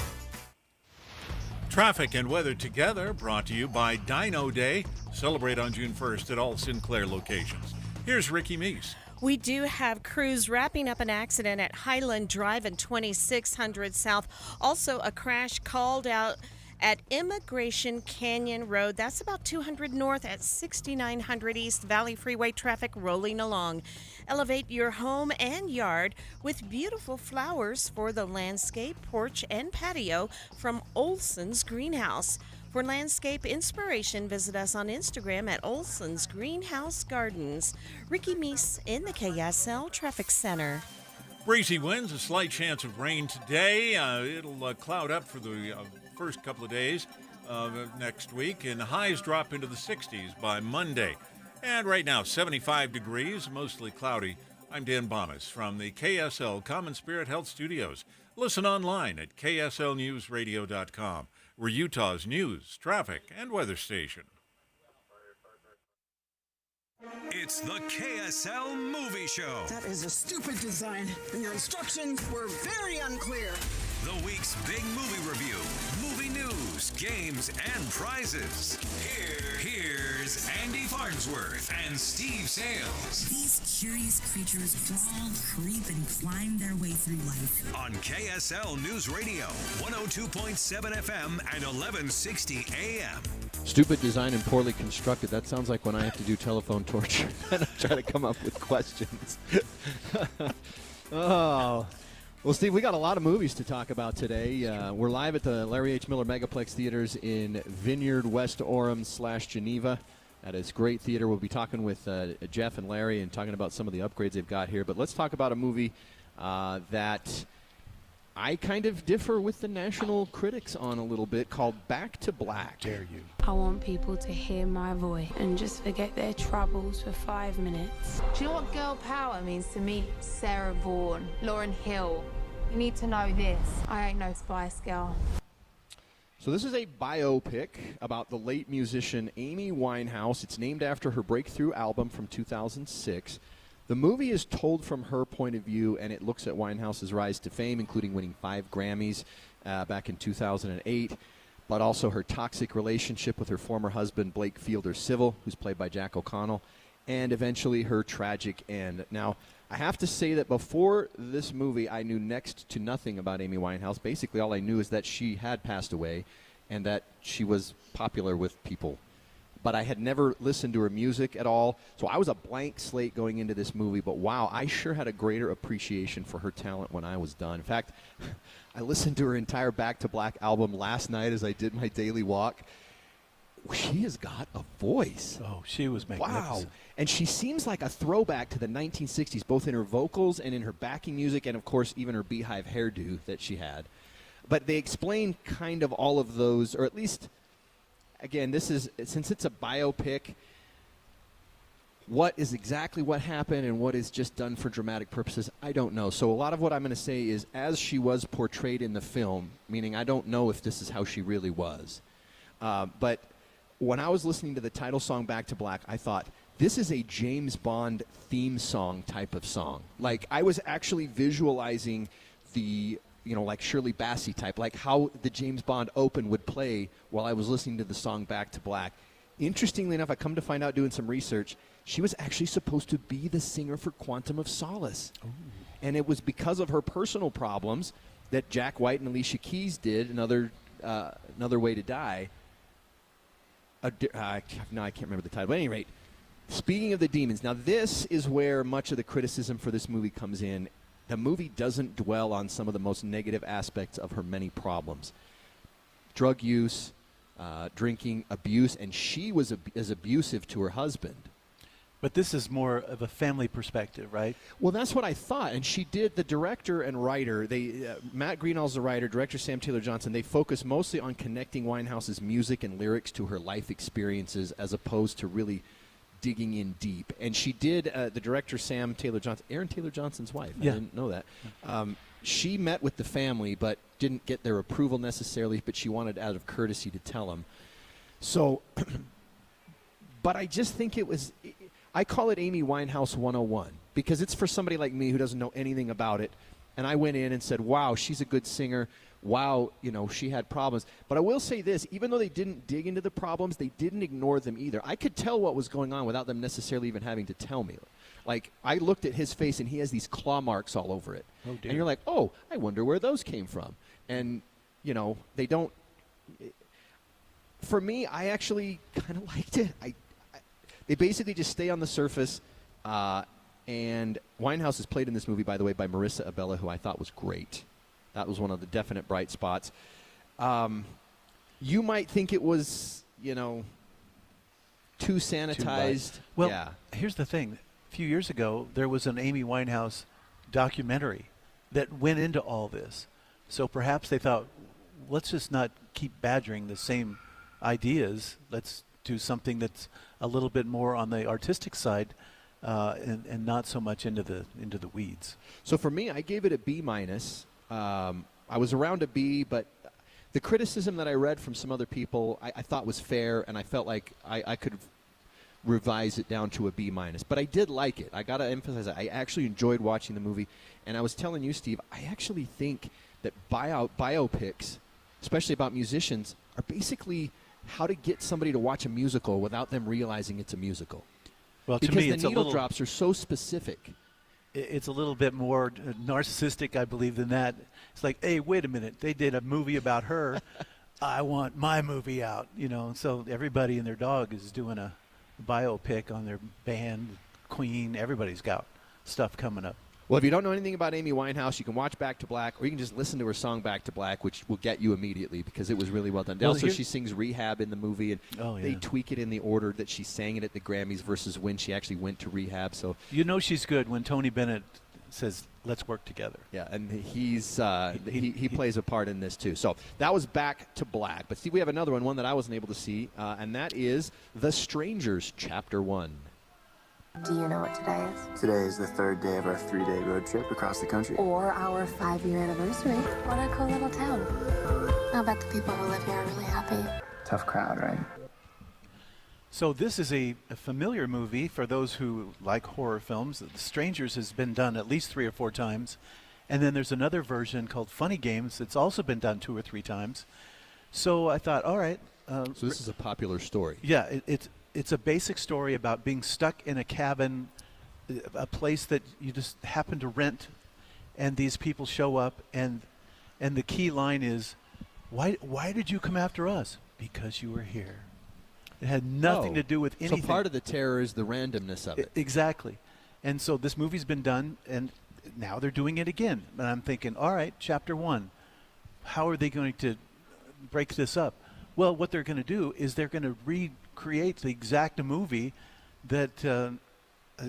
Traffic and weather together, brought to you by Dino Day. Celebrate on June 1st at all Sinclair locations. Here's Ricky Meese. We do have crews wrapping up an accident at Highland Drive and 2600 South. Also, a crash called out at Immigration Canyon Road. That's about 200 north at 6900 East. Valley Freeway traffic rolling along. Elevate your home and yard with beautiful flowers for the landscape, porch, and patio from Olson's Greenhouse. For landscape inspiration, visit us on Instagram at Olson's Greenhouse Gardens. Ricky Meese in the KSL Traffic Center. Breezy winds, a slight chance of rain today. It'll cloud up for the first couple of days next week, and highs drop into the 60s by Monday. And right now, 75 degrees, mostly cloudy. I'm Dan Bomas from the KSL CommonSpirit Health Studios. Listen online at kslnewsradio.com. We're Utah's news, traffic, and weather station. It's the KSL Movie Show. That is a stupid design, and your instructions were very unclear. The week's big movie review, movie news, games, and prizes. Here's Andy Farnsworth and Steve Sales. These curious creatures crawl, creep, and climb their way through life. On KSL News Radio, 102.7 FM and 1160 AM. Stupid design and poorly constructed. That sounds like when I have to do telephone torture and I try to come up with questions. Oh. Well, Steve, we got a lot of movies to talk about today. We're live at the Larry H. Miller Megaplex Theaters in Vineyard, West Orem / Geneva. At its great theater. We'll be talking with Jeff and Larry and talking about some of the upgrades they've got here. But let's talk about a movie that I kind of differ with the national critics on a little bit, called Back to Black. Dare you. I want people to hear my voice and just forget their troubles for 5 minutes. Do you know what girl power means to me? Sarah Vaughan, Lauryn Hill. You need to know this. I ain't no Spice Girl. So this is a biopic about the late musician Amy Winehouse. It's named after her breakthrough album from 2006. The movie is told from her point of view, and it looks at Winehouse's rise to fame, including winning 5 Grammys back in 2008, but also her toxic relationship with her former husband, Blake Fielder Civil, who's played by Jack O'Connell, and eventually her tragic end. Now, I have to say that before this movie, I knew next to nothing about Amy Winehouse. Basically, all I knew is that she had passed away and that she was popular with people. But I had never listened to her music at all, so I was a blank slate going into this movie. But wow, I sure had a greater appreciation for her talent when I was done. In fact, I listened to her entire Back to Black album last night as I did my daily walk. She has got a voice. Oh, she was magnificent. Wow. And she seems like a throwback to the 1960s, both in her vocals and in her backing music, and of course even her beehive hairdo that she had. But they explain kind of all of those, or at least, again, this is, since it's a biopic, what is exactly what happened and what is just done for dramatic purposes, I don't know. So a lot of what I'm going to say is as she was portrayed in the film, meaning I don't know if this is how she really was. But when I was listening to the title song Back to Black, I thought, this is a James Bond theme song type of song. Like, I was actually visualizing the, you know, like Shirley Bassey type, like how the James Bond open would play while I was listening to the song Back to Black. Interestingly enough, I come to find out doing some research, she was actually supposed to be the singer for Quantum of Solace. Ooh. And it was because of her personal problems that Jack White and Alicia Keys did Another Way to Die. I can't remember the title. But at any rate, speaking of the demons, now this is where much of the criticism for this movie comes in. The movie doesn't dwell on some of the most negative aspects of her many problems. Drug use, drinking, abuse, and she was as abusive to her husband. But this is more of a family perspective, right? Well, that's what I thought. And she did, the director and writer, Matt Greenall's the writer, director Sam Taylor Johnson, they focus mostly on connecting Winehouse's music and lyrics to her life experiences as opposed to really digging in deep. And she did, the director Sam Taylor Johnson, Aaron Taylor Johnson's wife, I didn't know that. She met with the family but didn't get their approval necessarily, but she wanted out of courtesy to tell them. So, but I just think it was... I call it Amy Winehouse 101 because it's for somebody like me who doesn't know anything about it. And I went in and said, wow, she's a good singer. Wow, you know, she had problems. But I will say this, even though they didn't dig into the problems, they didn't ignore them either. I could tell what was going on without them necessarily even having to tell me. Like, I looked at his face and he has these claw marks all over it. Oh, dear. And you're like, oh, I wonder where those came from. And, you know, they don't... For me, I actually kind of liked it. They basically just stay on the surface, and Winehouse is played in this movie, by the way, by Marissa Abella, who I thought was great. That was one of the definite bright spots. You might think it was, you know, too sanitized. Well, yeah. Here's the thing. A few years ago, there was an Amy Winehouse documentary that went into all this. So perhaps they thought, let's just not keep badgering the same ideas. Let's do something that's a little bit more on the artistic side and not so much into the weeds. So for me, I gave it a B-. I was around a B, but the criticism that I read from some other people I thought was fair, and I felt like I could revise it down to a B-. But I did like it. I got to emphasize that. I actually enjoyed watching the movie. And I was telling you, Steve, I actually think that biopics, especially about musicians, are basically how to get somebody to watch a musical without them realizing it's a musical. Well, to because me, the it's needle drops are so specific. It's a little bit more narcissistic, I believe, than that. It's like, hey, wait a minute, they did a movie about her. I want my movie out, you know. So everybody and their dog is doing a biopic on their band, Queen. Everybody's got stuff coming up. Well, if you don't know anything about Amy Winehouse, you can watch Back to Black, or you can just listen to her song Back to Black, which will get you immediately because it was really well done. Well, also, she sings Rehab in the movie, and they yeah. tweak it in the order that she sang it at the Grammys versus when she actually went to rehab. So you know she's good when Tony Bennett says, let's work together. Yeah, and he plays a part in this too. So that was Back to Black. But see, we have another one that I wasn't able to see, and that is The Strangers, Chapter 1. Do you know what today is? Today is the 3rd day of our 3-day road trip across the country. Or our 5-year anniversary. What a cool little town. I bet the people who live here are really happy. Tough crowd, right? So this is a familiar movie for those who like horror films. The Strangers has been done at least 3 or 4 times. And then there's another version called Funny Games that's also been done 2 or 3 times. So I thought, all right. So this is a popular story. Yeah, it's a basic story about being stuck in a cabin, a place that you just happen to rent, and these people show up, and the key line is, why did you come after us? Because you were here. It had nothing to do with anything. So part of the terror is the randomness of it. Exactly. And so this movie's been done, and now they're doing it again. And I'm thinking, all right, Chapter 1, how are they going to break this up? Well, what they're going to do is they're going to recreate the exact movie that a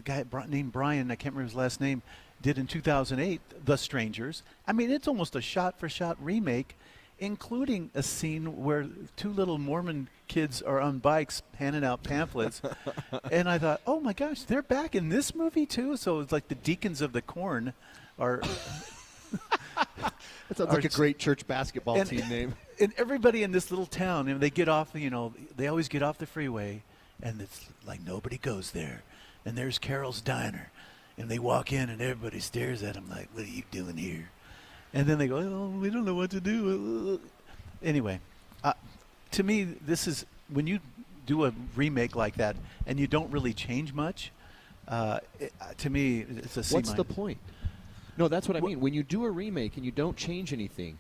guy named Brian, I can't remember his last name, did in 2008, The Strangers. I mean, it's almost a shot-for-shot remake, including a scene where 2 little Mormon kids are on bikes handing out pamphlets. And I thought, oh, my gosh, they're back in this movie, too? So it's like the Deacons of the Corn are... That sounds like a great church basketball team name. And everybody in this little town, they get off, they always get off the freeway, and it's like nobody goes there. And there's Carol's Diner. And they walk in, and everybody stares at them like, what are you doing here? And then they go, oh, we don't know what to do. Anyway, to me, this is, when you do a remake like that and you don't really change much, to me, it's a C-. What's the point? No, that's what I mean. When you do a remake and you don't change anything,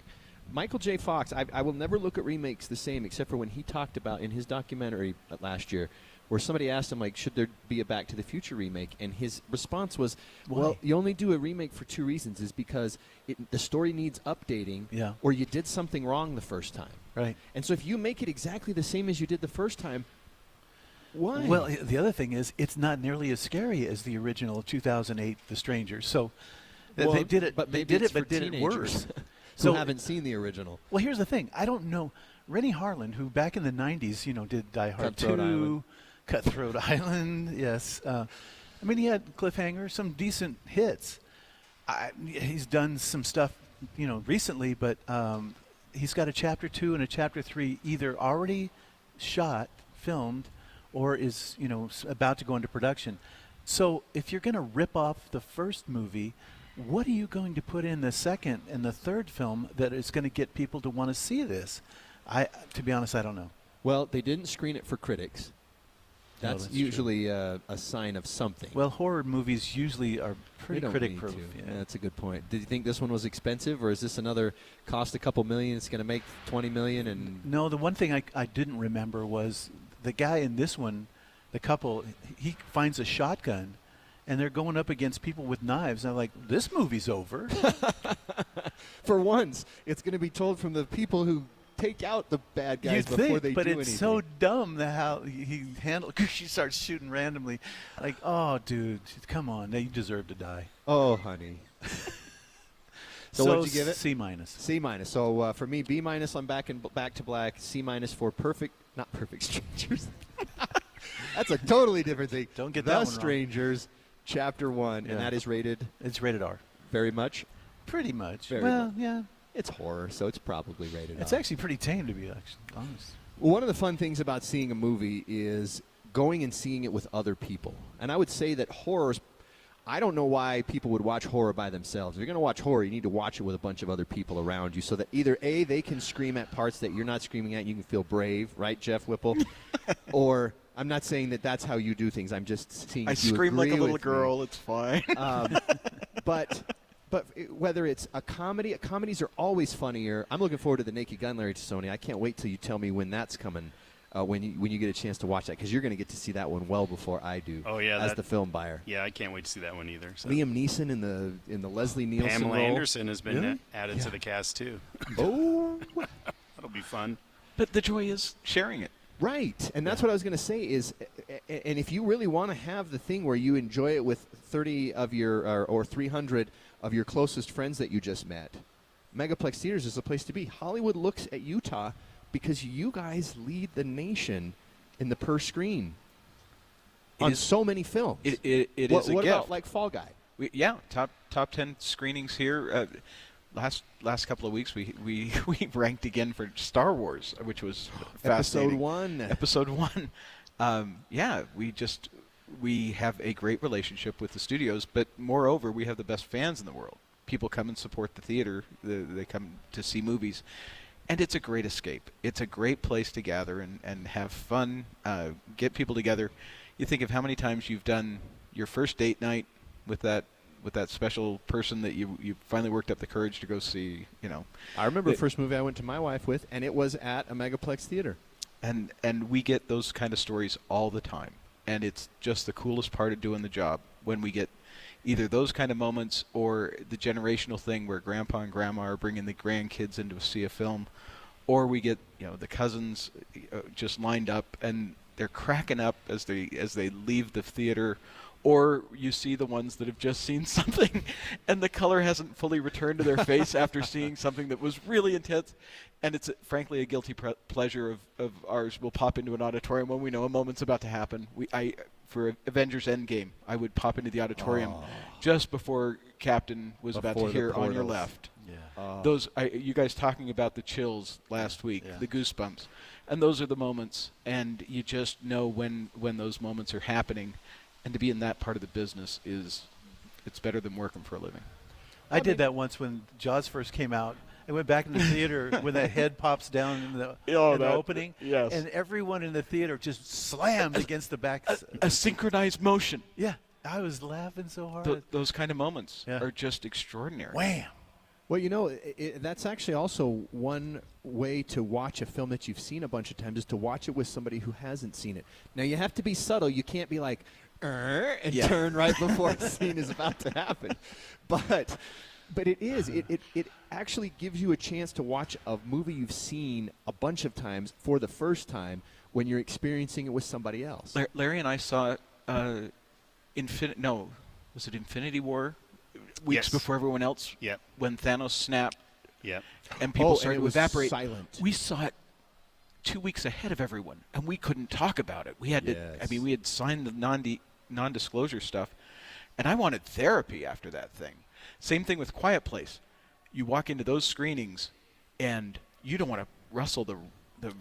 Michael J. Fox, I will never look at remakes the same, except for when he talked about in his documentary last year, where somebody asked him, like, should there be a Back to the Future remake? And his response was, well, you only do a remake for 2 reasons, is because the story needs updating, or you did something wrong the first time. Right. And so if you make it exactly the same as you did the first time, why? Well, the other thing is, it's not nearly as scary as the original 2008 The Strangers. So they did it, but they did it worse. So haven't seen the original. Well, here's the thing. I don't know. Rennie Harlan, who back in the 90s, did Die Hard 2, Cutthroat Island, yes. I mean, he had Cliffhanger, some decent hits. He's done some stuff, recently, but he's got a Chapter 2 and a Chapter 3 either already shot, filmed, or is, about to go into production. So if you're going to rip off the first movie, what are you going to put in the second and the third film that is going to get people to want to see this? To be honest, I don't know. Well, they didn't screen it for critics. That's usually a sign of something. Well, horror movies usually are pretty critic-proof. Yeah, that's a good point. Did you think this one was expensive, or is this another cost a couple million? It's going to make $20 million? And no, the one thing I didn't remember was the guy in this one, the couple, he finds a shotgun, and they're going up against people with knives. And I'm like, this movie's over. For once, it's going to be told from the people who take out the bad guys before they do anything. But it's so dumb how he handled. She starts shooting randomly, like, "Oh, dude, come on, you deserve to die." Oh, honey. So what'd you give it? C minus. C minus. So for me, B minus on Back to Black. C minus for not Perfect Strangers. That's a totally different thing. Don't get that one wrong. The Strangers, Chapter 1, and that is rated. It's rated R. Very much. Pretty much. Very much. Yeah. It's horror, so it's probably rated R. It's actually pretty tame, to be honest. Well, one of the fun things about seeing a movie is going and seeing it with other people. And I would say that horrors, I don't know why people would watch horror by themselves. If you're going to watch horror, you need to watch it with a bunch of other people around you so that either A, they can scream at parts that you're not screaming at, you can feel brave, right, Jeff Whipple? Or I'm not saying that that's how you do things. I'm just seeing if you agree with me. I scream like a little girl. It's fine. But whether it's a comedy, comedies are always funnier. I'm looking forward to the Naked Gun, Larry Tassoni. I can't wait till you tell me when that's coming, when you get a chance to watch that, because you're going to get to see that one well before I do. Oh yeah, as the film buyer. Yeah, I can't wait to see that one either. So. Liam Neeson in the Leslie Nielsen Pamela role. Anderson has been added to the cast too. Oh, that'll be fun. But the joy is sharing it. Right, and that's what I was going to say is, and if you really want to have the thing where you enjoy it with 30 of your, or 300 of your closest friends that you just met, Megaplex Theaters is the place to be. Hollywood looks at Utah because you guys lead the nation in the per screen on so many films. It is a gift. What about like Fall Guy? Top 10 screenings here. Last couple of weeks, we ranked again for Star Wars, which was fascinating. Episode 1. We have a great relationship with the studios, but moreover, we have the best fans in the world. People come and support the theater. They come to see movies, and it's a great escape. It's a great place to gather and have fun, get people together. You think of how many times you've done your first date night with that special person that you finally worked up the courage to go see, I remember the first movie I went to my wife with, and it was at a Megaplex theater. And we get those kind of stories all the time. And it's just the coolest part of doing the job when we get either those kind of moments or the generational thing where grandpa and grandma are bringing the grandkids in to see a film, or we get, the cousins just lined up and they're cracking up as they leave the theater. Or you see the ones that have just seen something and the color hasn't fully returned to their face after seeing something that was really intense. And it's frankly a guilty pleasure of ours. We'll pop into an auditorium when we know a moment's about to happen. For Avengers Endgame, I would pop into the auditorium just before Captain was about to hear On Your Left. Yeah. You guys talking about the chills last week, the goosebumps. And those are the moments, and you just know when those moments are happening. And to be in that part of the business it's better than working for a living. I did that once when Jaws first came out. I went back in the theater when that head pops down in the opening. Yes. And everyone in the theater just slammed against the back. A synchronized motion. Yeah. I was laughing so hard. Those kind of moments are just extraordinary. Wham! Well, that's actually also one way to watch a film that you've seen a bunch of times is to watch it with somebody who hasn't seen it. Now, you have to be subtle. You can't be like, and turn right before the scene is about to happen. But it actually gives you a chance to watch a movie you've seen a bunch of times for the first time when you're experiencing it with somebody else. Larry and I saw was it Infinity War? Weeks before everyone else. Yep. When Thanos snapped. Yep. And people started to was evaporate. Silent. We saw it 2 weeks ahead of everyone, and we couldn't talk about it. We had to. We had signed the non-disclosure stuff, and I wanted therapy after that thing. Same thing with Quiet Place. You walk into those screenings, and you don't want to rustle the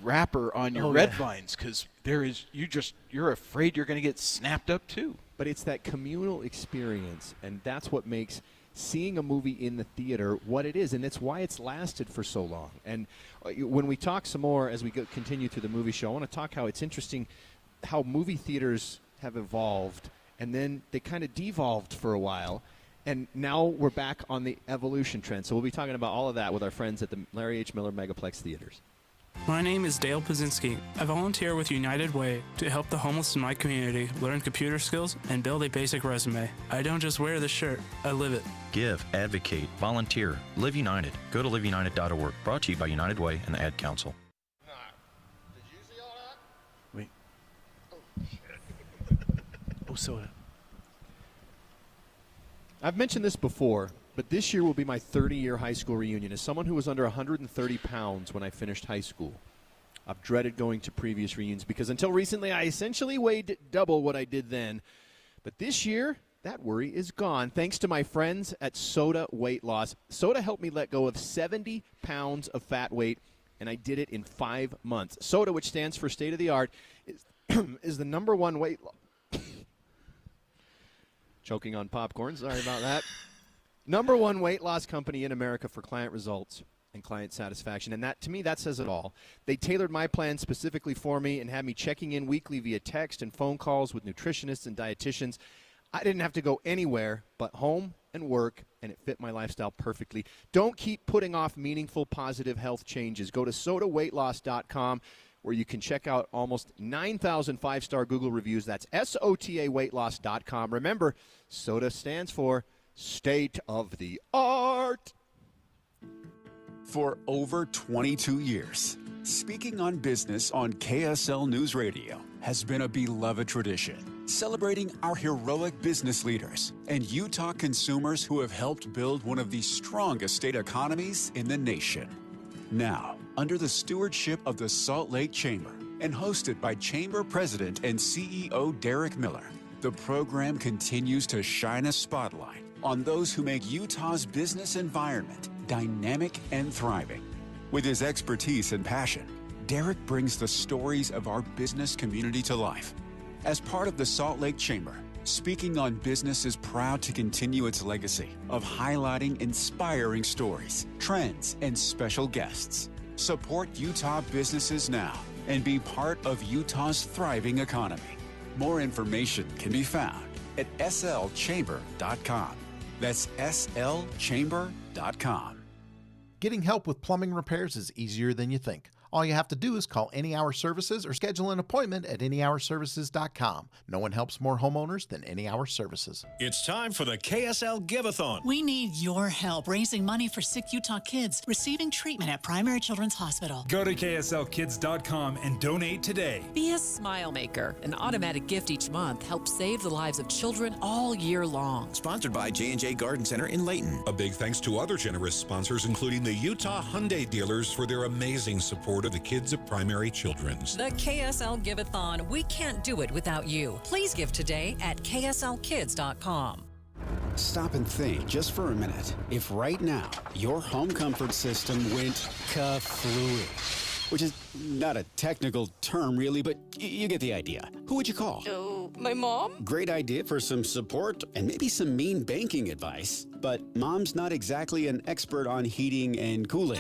wrapper on your red vines because you're afraid you're going to get snapped up too. But it's that communal experience, and that's what makes seeing a movie in the theater what it is, and it's why it's lasted for so long. And when we talk some more as we continue through the movie show, I want to talk how it's interesting how movie theaters have evolved, and then they kind of devolved for a while, and now we're back on the evolution trend. So we'll be talking about all of that with our friends at the Larry H. Miller Megaplex Theaters. My name is Dale Pazinski. I volunteer with United Way to help the homeless in my community learn computer skills and build a basic resume. I don't just wear the shirt, I live it. Give, advocate, volunteer, Live United. Go to liveunited.org. Brought to you by United Way and the Ad Council. Wait. Oh, soda. I've mentioned this before, but this year will be my 30-year high school reunion. As someone who was under 130 pounds when I finished high school, I've dreaded going to previous reunions because until recently I essentially weighed double what I did then. But this year, that worry is gone thanks to my friends at Soda Weight Loss. Soda helped me let go of 70 pounds of fat weight, and I did it in 5 months. Soda, which stands for state-of-the-art, is the number one weight loss. Choking on popcorn, sorry about that. Number one weight loss company in America for client results and client satisfaction. And that, to me, that says it all. They tailored my plan specifically for me and had me checking in weekly via text and phone calls with nutritionists and dietitians. I didn't have to go anywhere but home and work, and it fit my lifestyle perfectly. Don't keep putting off meaningful, positive health changes. Go to sodaweightloss.com, where you can check out almost 9,000 five-star Google reviews. That's sotaweightloss.com. Remember, SOTA stands for State of the Art. For over 22 years, Speaking on Business on KSL News Radio has been a beloved tradition, celebrating our heroic business leaders and Utah consumers who have helped build one of the strongest state economies in the nation. Now, under the stewardship of the Salt Lake Chamber and hosted by Chamber President and CEO Derek Miller, the program continues to shine a spotlight on those who make Utah's business environment dynamic and thriving. With his expertise and passion, Derek brings the stories of our business community to life. As part of the Salt Lake Chamber, Speaking on Business is proud to continue its legacy of highlighting inspiring stories, trends, and special guests. Support Utah businesses now and be part of Utah's thriving economy. More information can be found at slchamber.com. That's slchamber.com. Getting help with plumbing repairs is easier than you think. All you have to do is call Any Hour Services or schedule an appointment at anyhourservices.com. No one helps more homeowners than Any Hour Services. It's time for the KSL Give-a-thon. We need your help raising money for sick Utah kids receiving treatment at Primary Children's Hospital. Go to kslkids.com and donate today. Be a smile maker. An automatic gift each month helps save the lives of children all year long. Sponsored by J&J Garden Center in Layton. A big thanks to other generous sponsors, including the Utah Hyundai dealers, for their amazing support of the kids of Primary Children's. The KSL Give-a-thon. We can't do it without you. Please give today at kslkids.com. Stop and think just for a minute. If right now your home comfort system went ka-flooey, which is not a technical term really, but you get the idea. Who would you call? Oh, my mom? Great idea for some support and maybe some mean banking advice. But Mom's not exactly an expert on heating and cooling.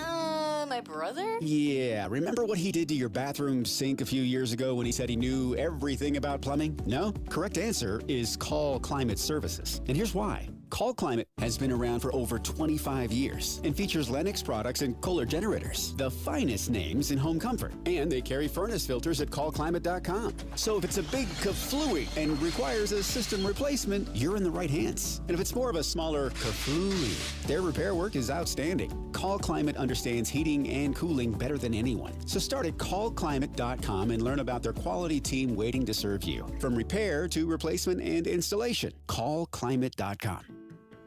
My brother? Yeah, remember what he did to your bathroom sink a few years ago when he said he knew everything about plumbing? No? Correct answer is Call Climate Services. And here's why. Call Climate has been around for over 25 years and features Lennox products and Kohler generators, the finest names in home comfort. And they carry furnace filters at callclimate.com. So if it's a big kaflooey and requires a system replacement, you're in the right hands. And if it's more of a smaller kaflooey, their repair work is outstanding. Call Climate understands heating and cooling better than anyone. So start at callclimate.com and learn about their quality team waiting to serve you. From repair to replacement and installation, callclimate.com.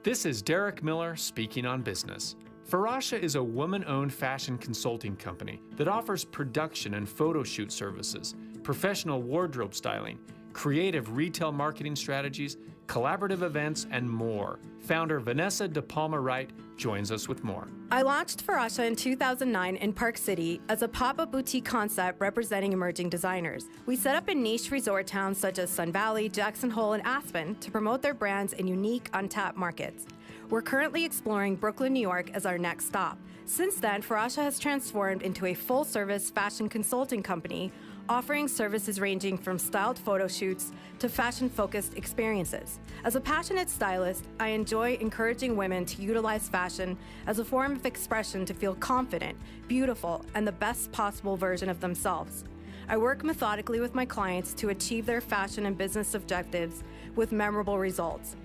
This is Derek Miller speaking on business. Farasha is a woman-owned fashion consulting company that offers production and photo shoot services, professional wardrobe styling, creative retail marketing strategies, collaborative events, and more. Founder Vanessa De Palma Wright joins us with more. I launched Farasha in 2009 in Park City as a pop-up boutique concept representing emerging designers. We set up in niche resort towns such as Sun Valley, Jackson Hole, and Aspen to promote their brands in unique, untapped markets. We're currently exploring Brooklyn, New York as our next stop. Since then, Farasha has transformed into a full-service fashion consulting company, offering services ranging from styled photo shoots to fashion-focused experiences. As a passionate stylist, I enjoy encouraging women to utilize fashion as a form of expression to feel confident, beautiful, and the best possible version of themselves. I work methodically with my clients to achieve their fashion and business objectives with memorable results.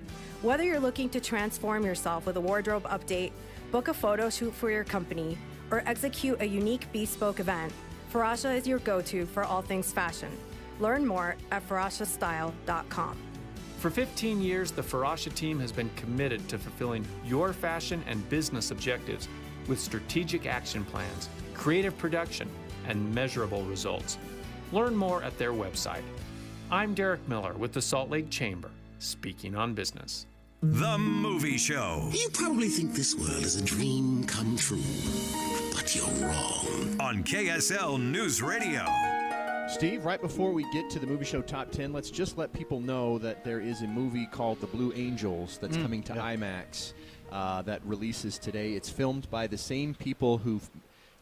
Whether you're looking to transform yourself with a wardrobe update, book a photo shoot for your company, or execute a unique bespoke event, Farasha is your go-to for all things fashion. Learn more at farashastyle.com. For 15 years, the Farasha team has been committed to fulfilling your fashion and business objectives with strategic action plans, creative production, and measurable results. Learn more at their website. I'm Derek Miller with the Salt Lake Chamber, speaking on business. The Movie Show. You probably think this world is a dream come true, but you're wrong. On KSL News Radio. Steve, right before we get to the Movie Show Top 10, let's just let people know that there is a movie called The Blue Angels that's coming to IMAX that releases today. It's filmed by the same people who've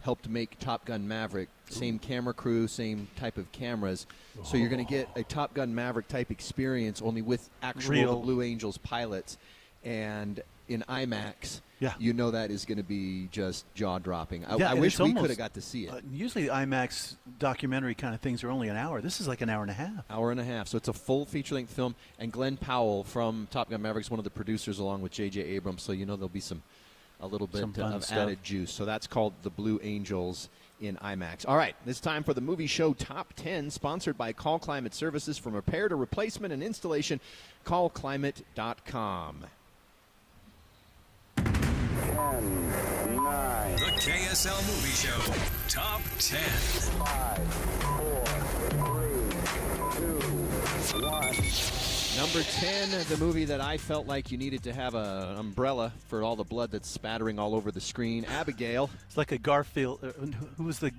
helped make Top Gun Maverick, same camera crew, same type of cameras. So you're going to get a Top Gun Maverick type experience, only with actual The Blue Angels pilots and in IMAX. Yeah. You know that is going to be just jaw-dropping. I wish we could have got to see it. Usually IMAX documentary kind of things are only an hour. This is like an hour and a half. Hour and a half. So it's a full feature-length film. And Glenn Powell from Top Gun Maverick is one of the producers along with J.J. Abrams. So you know there'll be a little bit of added juice. So that's called The Blue Angels. in IMAX. All right, it's time for the Movie Show Top 10, sponsored by Call Climate Services. From repair to replacement and installation, callclimate.com. 10, 9. The KSL Movie Show Top 10. 5, 4, 3, 2, 1. Number 10, the movie that I felt like you needed to have an umbrella for all the blood that's spattering all over the screen. Abigail. It's like a Garfield. Who was the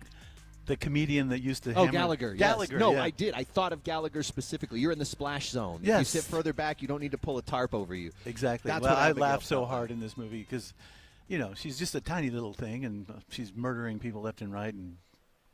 comedian that used to Oh, hammer? Gallagher. Gallagher, yes. No, yeah. I did. I thought of Gallagher specifically. You're in the splash zone. Yes. If you sit further back, you don't need to pull a tarp over you. Exactly. That's well, what I Abigail laughed so felt hard like. in this movie because, she's just a tiny little thing, and she's murdering people left and right, and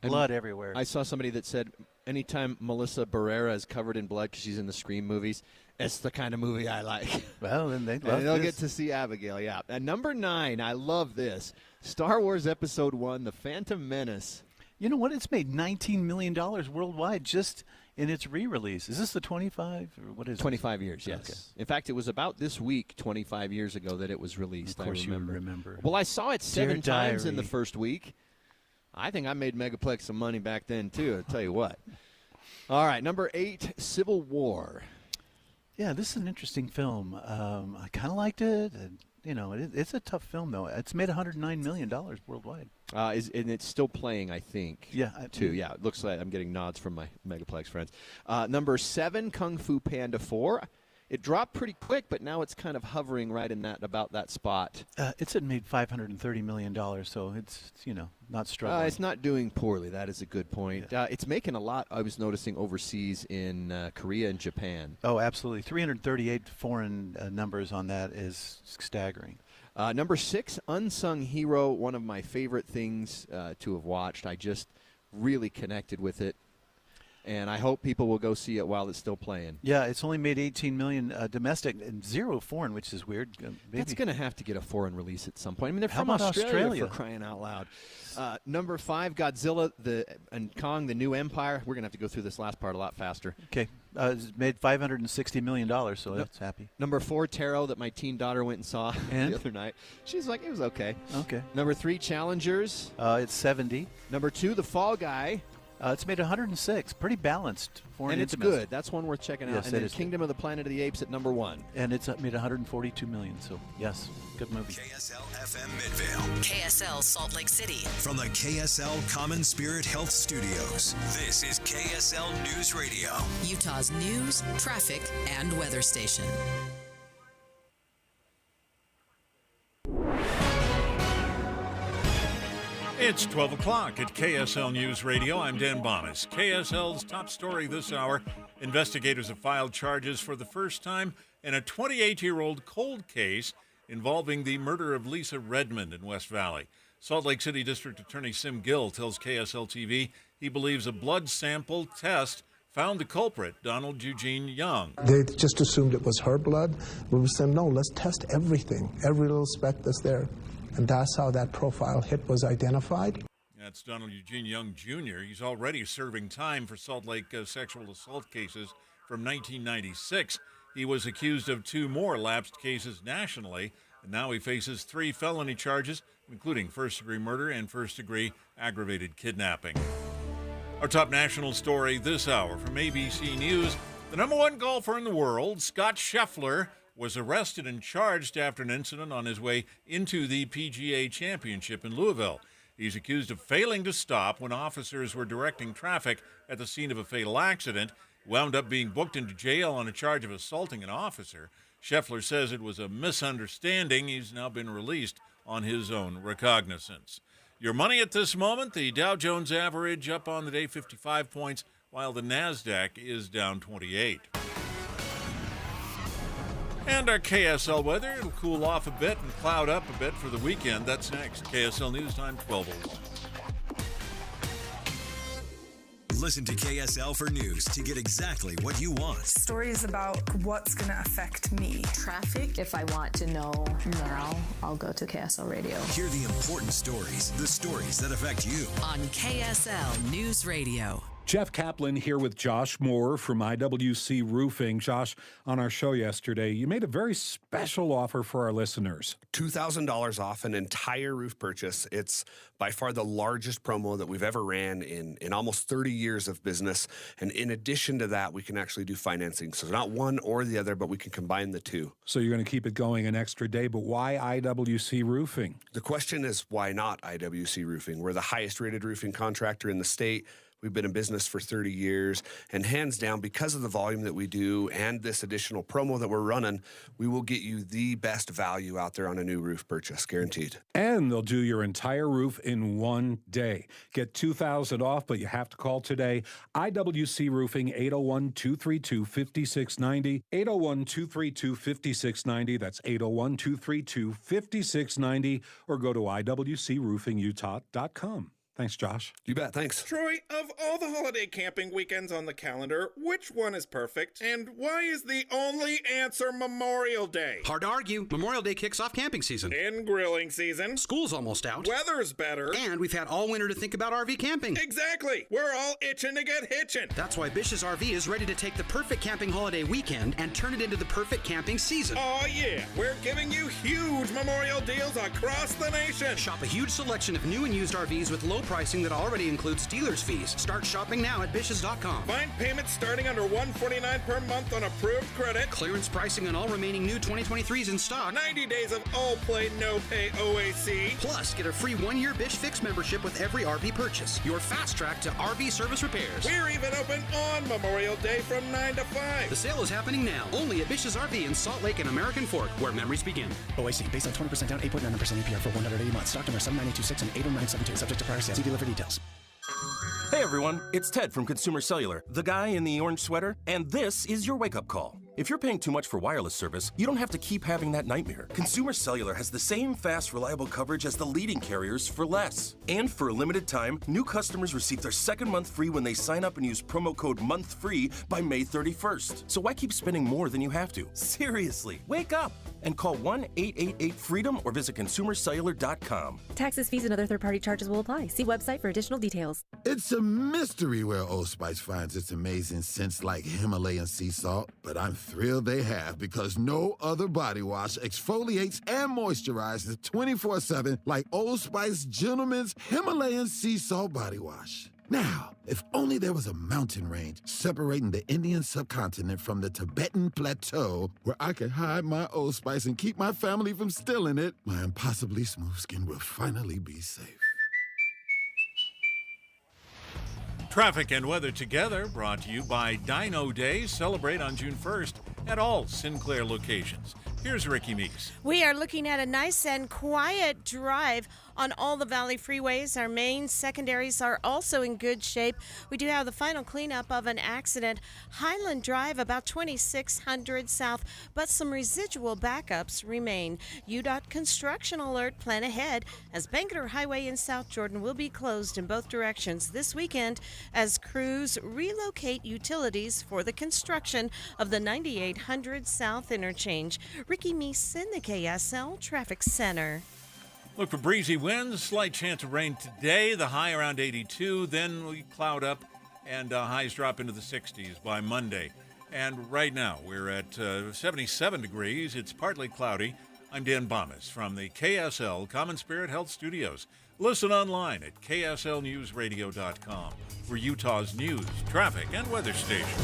blood everywhere. I saw somebody that said anytime Melissa Barrera is covered in blood because she's in the Scream movies, it's the kind of movie I like. Well, then they'll get to see Abigail, yeah. And number 9, I love this. Star Wars Episode 1, The Phantom Menace. You know what? It's made $19 million worldwide just in its re-release. Is this the 25? Or what is 25 years, yes. Okay. In fact, it was about this week, 25 years ago, that it was released. Of course I remember. you remember. Well, I saw it 7 times in the Diary. first week. I think I made Megaplex some money back then, too, I'll tell you what. All right, number 8, Civil War. Yeah, this is an interesting film. I kind of liked it. And, it's a tough film, though. It's made $109 million worldwide. And it's still playing, I think. Yeah. Too. Yeah, it looks like I'm getting nods from my Megaplex friends. Number 7, Kung Fu Panda 4. It dropped pretty quick, but now it's kind of hovering right in about that spot. It's made $530 million, so it's not struggling. It's not doing poorly. That is a good point. Yeah. It's making a lot, I was noticing, overseas in Korea and Japan. Oh, absolutely. 338 foreign numbers on that is staggering. Number 6, Unsung Hero, one of my favorite things to have watched. I just really connected with it. And I hope people will go see it while it's still playing. Yeah, it's only made $18 million domestic and 0 foreign, which is weird. That's going to have to get a foreign release at some point. I mean, they're How from about Australia, for crying out loud. Number 5, Godzilla and Kong, The New Empire. We're going to have to go through this last part a lot faster. Okay. It's made $560 million, so that's happy. Number 4, Tarot, that my teen daughter went and saw And? the other night. She's like, it was okay. Okay. Number 3, Challengers. It's 70. Number 2, The Fall Guy. It's made 106. Pretty balanced. Foreign And it's domestic. good. That's one worth checking out. Yes, And it then is good. Kingdom of the Planet of the Apes at number 1. And it's made $142 million. So yes, good movie. KSL FM Midvale. KSL Salt Lake City. From the KSL CommonSpirit Health Studios. This is KSL News Radio. Utah's news, traffic, and weather station. It's 12 o'clock at KSL News Radio. I'm Dan Bonas. KSL's top story this hour. Investigators have filed charges for the first time in a 28-year-old cold case involving the murder of Lisa Redmond in West Valley. Salt Lake City District Attorney Sim Gill tells KSL TV he believes a blood sample test found the culprit, Donald Eugene Young. They just assumed it was her blood. We were saying, no, let's test everything, every little speck that's there. And that's how that profile hit was identified. That's Donald Eugene Young, Jr. He's already serving time for Salt Lake sexual assault cases from 1996. He was accused of 2 more lapsed cases nationally, and now he faces 3 felony charges, including first-degree murder and first-degree aggravated kidnapping. Our top national story this hour from ABC News. The number 1 golfer in the world, Scott Scheffler, was arrested and charged after an incident on his way into the PGA Championship in Louisville. He's accused of failing to stop when officers were directing traffic at the scene of a fatal accident. He wound up being booked into jail on a charge of assaulting an officer. Scheffler says it was a misunderstanding. He's now been released on his own recognizance. Your money at this moment, the Dow Jones average up on the day 55 points, while the NASDAQ is down 28. And our KSL weather, it'll cool off a bit and cloud up a bit for the weekend. That's next. KSL News Time, 12:01. Listen to KSL for news to get exactly what you want. Stories about what's going to affect me. Traffic. If I want to know now, I'll go to KSL Radio. Hear the important stories, the stories that affect you. On KSL News Radio. Jeff Kaplan here with Josh Moore from IWC Roofing. Josh, on our show yesterday, you made a very special offer for our listeners. $2,000 off an entire roof purchase. It's by far the largest promo that we've ever ran in almost 30 years of business. And in addition to that, we can actually do financing. So not one or the other, but we can combine the two. So you're going to keep it going an extra day, but why IWC Roofing? The question is, why not IWC Roofing? We're the highest rated roofing contractor in the state. We've been in business for 30 years, and hands down, because of the volume that we do and this additional promo that we're running, we will get you the best value out there on a new roof purchase, guaranteed. And they'll do your entire roof in one day. Get $2,000 off, but you have to call today. IWC Roofing, 801-232-5690, 801-232-5690. That's 801-232-5690, or go to IWCRoofingUtah.com. Thanks, Josh. You bet. Thanks. Troy, of all the holiday camping weekends on the calendar, which one is perfect? And why is the only answer Memorial Day? Hard to argue. Memorial Day kicks off camping season. And grilling season. School's almost out. Weather's better. And we've had all winter to think about RV camping. Exactly. We're all itching to get hitching. That's why Bish's RV is ready to take the perfect camping holiday weekend and turn it into the perfect camping season. Oh, yeah. We're giving you huge Memorial deals across the nation. Shop a huge selection of new and used RVs with low pricing that already includes dealer's fees. Start shopping now at Bishes.com. Find payments starting under $149 per month on approved credit. Clearance pricing on all remaining new 2023s in stock. 90 days of all play, no pay OAC. Plus, get a free 1-year Bish Fix membership with every RV purchase. Your fast track to RV service repairs. We're even open on Memorial Day from 9 to 5. The sale is happening now, only at Bish's RV in Salt Lake and American Fork, where memories begin. OAC, based on 20% down, 8.99% APR for 180 months. Stock number 79226 and 80972. Subject to prior sales. See dealer for details. Hey everyone, it's Ted from Consumer Cellular, the guy in the orange sweater, and this is your wake-up call. If you're paying too much for wireless service, you don't have to keep having that nightmare. Consumer Cellular has the same fast, reliable coverage as the leading carriers for less. And for a limited time, new customers receive their second month free when they sign up and use promo code MONTHFREE by May 31st. So why keep spending more than you have to? Seriously, wake up and call 1-888-FREEDOM or visit consumercellular.com. Taxes, fees, and other third-party charges will apply. See website for additional details. It's a mystery where Old Spice finds its amazing scents like Himalayan sea salt, but I'm thrilled they have, because no other body wash exfoliates and moisturizes 24/7 like Old Spice Gentleman's Himalayan Sea Salt Body Wash. Now, if only there was a mountain range separating the Indian subcontinent from the Tibetan plateau where I could hide my Old Spice and keep my family from stealing it, my impossibly smooth skin will finally be safe. Traffic and weather together, brought to you by Dino Day. Celebrate on June 1st at all Sinclair locations. Here's Ricky Meeks. We are looking at a nice and quiet drive on all the Valley freeways. Our main secondaries are also in good shape. We do have the final cleanup of an accident. Highland Drive about 2600 south, but some residual backups remain. UDOT construction alert, plan ahead, as Bangerter Highway in South Jordan will be closed in both directions this weekend as crews relocate utilities for the construction of the 9800 South interchange. Ricky Meese in the KSL Traffic Center. Look for breezy winds, slight chance of rain today, the high around 82. Then we cloud up and highs drop into the 60s by Monday. And right now we're at 77 degrees. It's partly cloudy. I'm Dan Bomas from the KSL CommonSpirit Health Studios. Listen online at kslnewsradio.com. We're Utah's news, traffic, and weather station.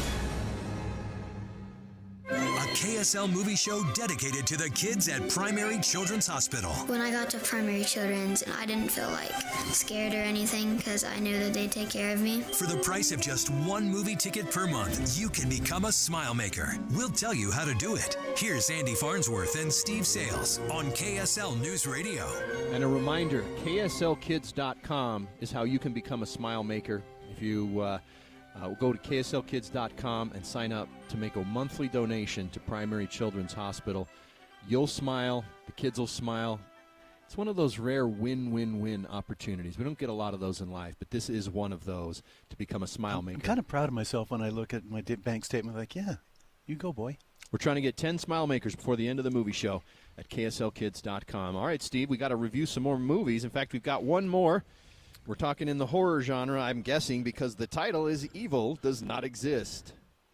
A KSL movie show dedicated to the kids at Primary Children's Hospital. When I got to Primary Children's, I didn't feel like scared or anything because I knew that they'd take care of me. For the price of just one movie ticket per month, you can become a smile maker. We'll tell you how to do it. Here's Andy Farnsworth and Steve Sales on KSL News Radio. And a reminder, KSLkids.com is how you can become a smile maker. If you go to kslkids.com and sign up to make a monthly donation to Primary Children's Hospital. You'll smile. The kids will smile. It's one of those rare win-win-win opportunities. We don't get a lot of those in life, but this is one of those to become a smile maker. I'm kind of proud of myself when I look at my bank statement like, yeah, you go, boy. We're trying to get 10 smile makers before the end of the movie show at kslkids.com. All right, Steve, we got to review some more movies. In fact, we've got one more. We're talking in the horror genre, I'm guessing, because the title is Evil Does Not Exist.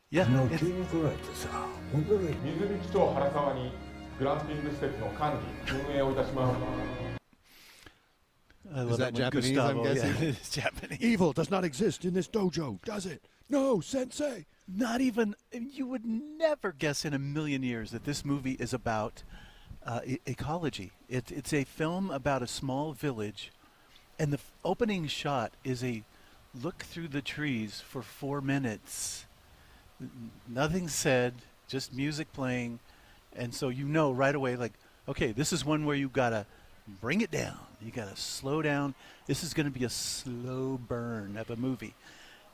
Yeah. 急に来られてさ、本当に水引町原沢にグランピング施設の管理運営をいたします。 I love Is that it when Japanese, Gustavo, I'm guessing? Yeah, it's Japanese. Evil does not exist in this dojo, does it? No, sensei. Not even, you would never guess in a million years that this movie is about ecology. It's a film about a small village, and the opening shot is a look through the trees for 4 minutes. Nothing said, just music playing, and so you know right away, like, okay, this is one where you gotta bring it down. You gotta slow down. This is gonna be a slow burn of a movie.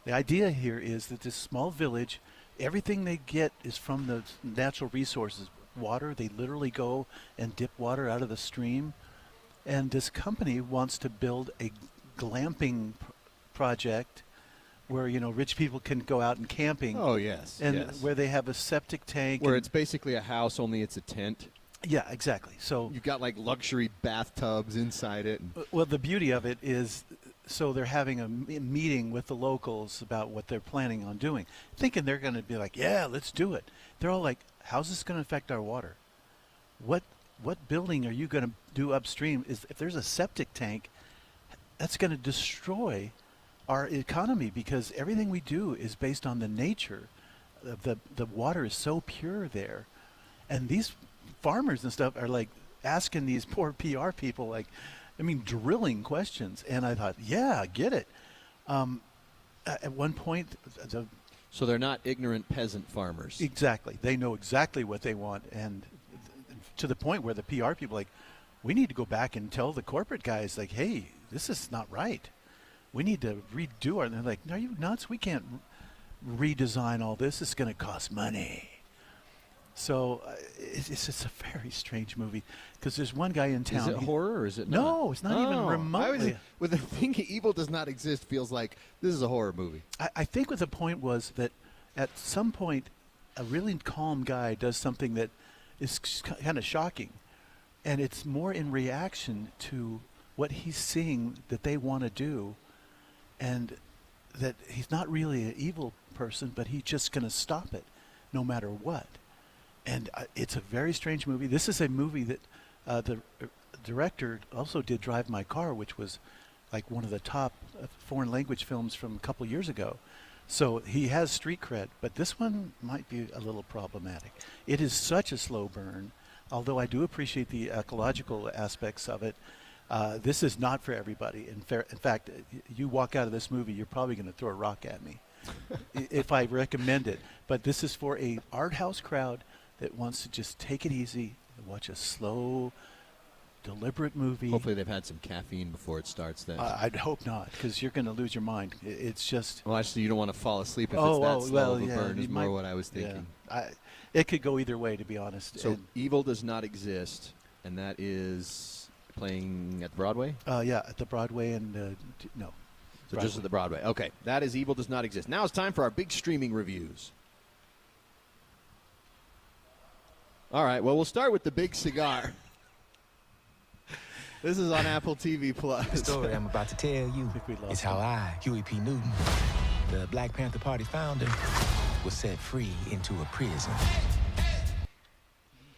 The idea here is that this small village, everything they get is from the natural resources. Water, they literally go and dip water out of the stream. And this company wants to build a glamping project where, you know, rich people can go out and camping. Oh, yes. And yes. where they have a septic tank. Where it's basically a house, only it's a tent. Yeah, exactly. So you've got like luxury bathtubs inside it. Well, the beauty of it is, so they're having a meeting with the locals about what they're planning on doing, thinking they're going to be like, yeah, let's do it. They're all like, how's this going to affect our water? What building are you going to do upstream? If there's a septic tank, that's going to destroy our economy, because everything we do is based on the nature. The water is so pure there. And these farmers and stuff are like asking these poor PR people, like, I mean, drilling questions. And I thought, yeah, I get it. At one point, so they're not ignorant peasant farmers. Exactly. They know exactly what they want. And to the point where the PR people are like, we need to go back and tell the corporate guys, like, hey, this is not right. We need to redo it. And they're like, are you nuts? We can't redesign all this. It's going to cost money. So it's just a very strange movie, because there's one guy in town. Is it horror or is it not? No, it's not even remotely. With the thing, Evil Does Not Exist feels like this is a horror movie. I think what the point was that at some point a really calm guy does something that is kind of shocking, and it's more in reaction to what he's seeing that they want to do, and that he's not really an evil person, but he's just going to stop it no matter what. And it's a very strange movie. This is a movie that the director also did Drive My Car, which was like one of the top foreign language films from a couple years ago. So he has street cred, but this one might be a little problematic. It is such a slow burn, although I do appreciate the ecological aspects of it. This is not for everybody. In fact, you walk out of this movie, you're probably going to throw a rock at me if I recommend it. But this is for a art house crowd that wants to just take it easy and watch a slow, deliberate movie. Hopefully they've had some caffeine before it starts then. I'd hope not, because you're going to lose your mind. It's just... Well, actually, you don't want to fall asleep if it's that slow of a burn is more what I was thinking. Yeah. It could go either way, to be honest. So Evil Does Not Exist, and that is playing at Broadway? Yeah, at the Broadway and... no. So just at the Broadway. Okay, that is Evil Does Not Exist. Now it's time for our big streaming reviews. All right, well, we'll start with the Big Cigar. This is on Apple TV+. The story I'm about to tell you is how I, Huey P. Newton, the Black Panther Party founder, was set free into a prison.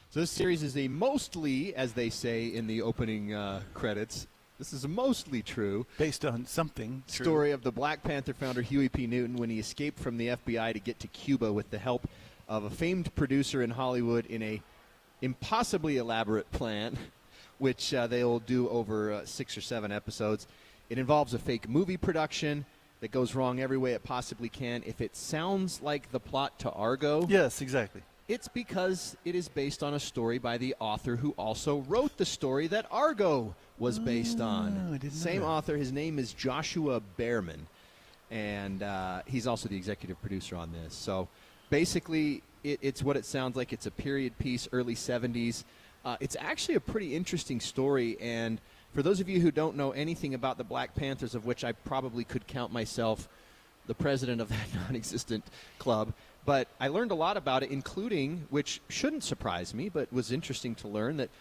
So this series is a mostly, as they say in the opening credits, this is a mostly true. Based on something true. Story of the Black Panther founder Huey P. Newton when he escaped from the FBI to get to Cuba with the help of a famed producer in Hollywood in a impossibly elaborate plan, which they'll do over 6 or 7 episodes. It involves a fake movie production that goes wrong every way it possibly can. If it sounds like the plot to Argo... Yes, exactly. It's because it is based on a story by the author who also wrote the story that Argo was based on. I didn't Same know that. author. His name is Joshua Behrman, and he's also the executive producer on this. So basically, it's what it sounds like. It's a period piece, early 70s. It's actually a pretty interesting story, and for those of you who don't know anything about the Black Panthers, of which I probably could count myself the president of that non-existent club, but I learned a lot about it, including, which shouldn't surprise me, but was interesting to learn, that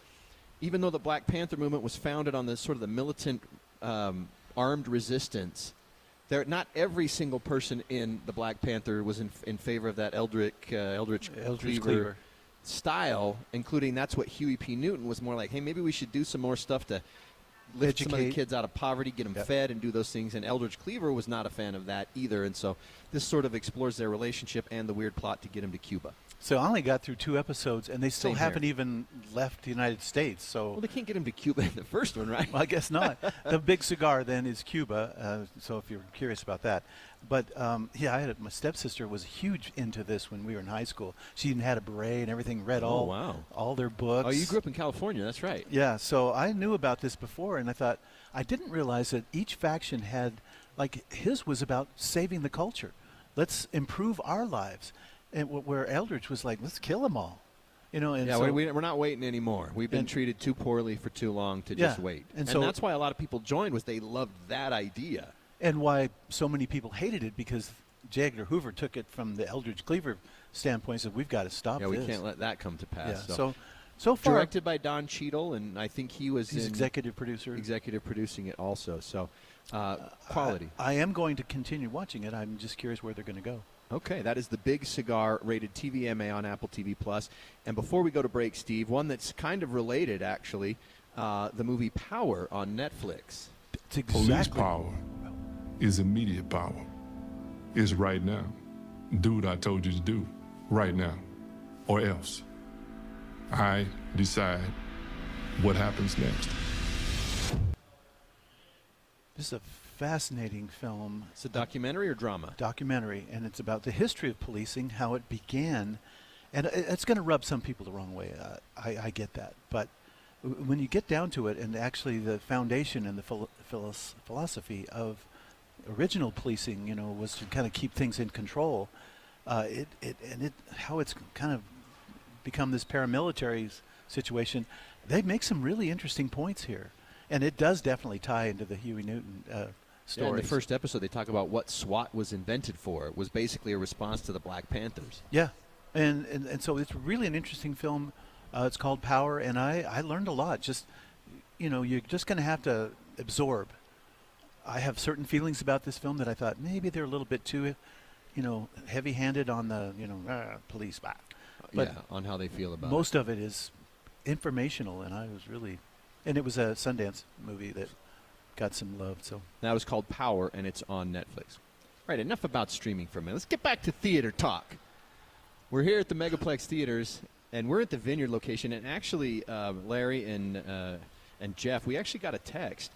even though the Black Panther movement was founded on the sort of the militant armed resistance. Not every single person in the Black Panther was in favor of that Eldritch Cleaver style, including that's what Huey P. Newton was more like, hey, maybe we should do some more stuff to lift some of the kids out of poverty, get them fed, and do those things. And Eldritch Cleaver was not a fan of that either. And so this sort of explores their relationship and the weird plot to get him to Cuba. So I only got through 2 episodes, and they still haven't even left the United States. So well, they can't get him to Cuba in the first one, right? Well, I guess not. The Big Cigar then is Cuba. So if you're curious about that, but my stepsister was huge into this when we were in high school. She even had a beret and everything. Read all their books. Oh, you grew up in California, that's right. Yeah. So I knew about this before, and I thought I didn't realize that each faction had, like, his was about saving the culture. Let's improve our lives. And where Eldritch was like, let's kill them all, And so we're not waiting anymore. We've been treated too poorly for too long to just wait. And so that's why a lot of people joined, was they loved that idea. And why so many people hated it, because J. Edgar Hoover took it from the Eldritch Cleaver standpoint, said we've got to stop this. Yeah, we can't let that come to pass. Yeah. So far, directed by Don Cheadle, and I think he's executive producer. Executive producing it also. So quality. I am going to continue watching it. I'm just curious where they're going to go. Okay, that is the Big Cigar, rated TVMA on Apple TV+. And before we go to break, Steve, one that's kind of related, actually, the movie Power on Netflix. It's Police power is immediate power. Is right now. Do what I told you to do, right now, or else. I decide what happens next. This is a fascinating film. It's a documentary or drama? Documentary, and it's about the history of policing, how it began. And it's going to rub some people the wrong way. I get that. But when you get down to it, and actually the foundation and the philosophy of original policing, was to kind of keep things in control. How it's kind of become this paramilitary situation. They make some really interesting points here. And it does definitely tie into the Huey Newton story. In the first episode, they talk about what SWAT was invented for. It was basically a response to the Black Panthers. Yeah. And so it's really an interesting film. It's called Power, and I learned a lot. Just, you're just going to have to absorb. I have certain feelings about this film that I thought maybe they're a little bit too, heavy-handed on the, police back. But on how they feel about it. Most of it is informational, and I was really... And it was a Sundance movie that got some love. So that was called Power, and it's on Netflix. Right, enough about streaming for a minute. Let's get back to theater talk. We're here at the Megaplex Theaters, and we're at the Vineyard location. And actually, Larry and Jeff, we actually got a text.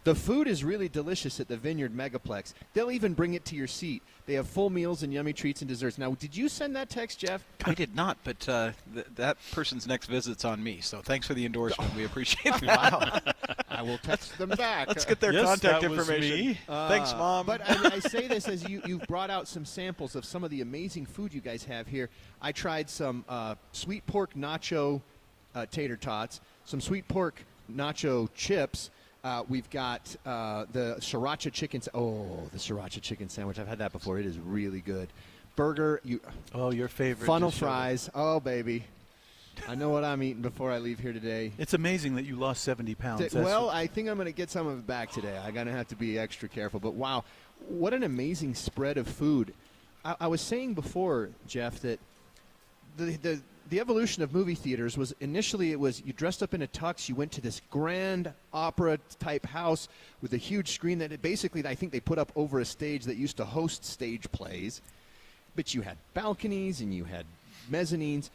The food is really delicious at the Vineyard Megaplex. They'll even bring it to your seat. They have full meals and yummy treats and desserts. Now, did you send that text, Jeff? I did not, but that person's next visit's on me. So thanks for the endorsement. We appreciate it. Wow. I will text them back. Let's get their contact information. Me. Thanks, Mom. But I say this as you've brought out some samples of some of the amazing food you guys have here. I tried some sweet pork nacho tater tots, some sweet pork nacho chips. We've got the sriracha chicken. The sriracha chicken sandwich. I've had that before. It is really good. Burger. Your favorite. Funnel fries. Oh, baby. I know what I'm eating before I leave here today. It's amazing that you lost 70 pounds. I think I'm going to get some of it back today. I'm going to have to be extra careful. But, wow, what an amazing spread of food. I was saying before, Jeff, that the evolution of movie theaters was initially it was you dressed up in a tux, you went to this grand opera type house with a huge screen that basically I think they put up over a stage that used to host stage plays. But you had balconies and you had mezzanines.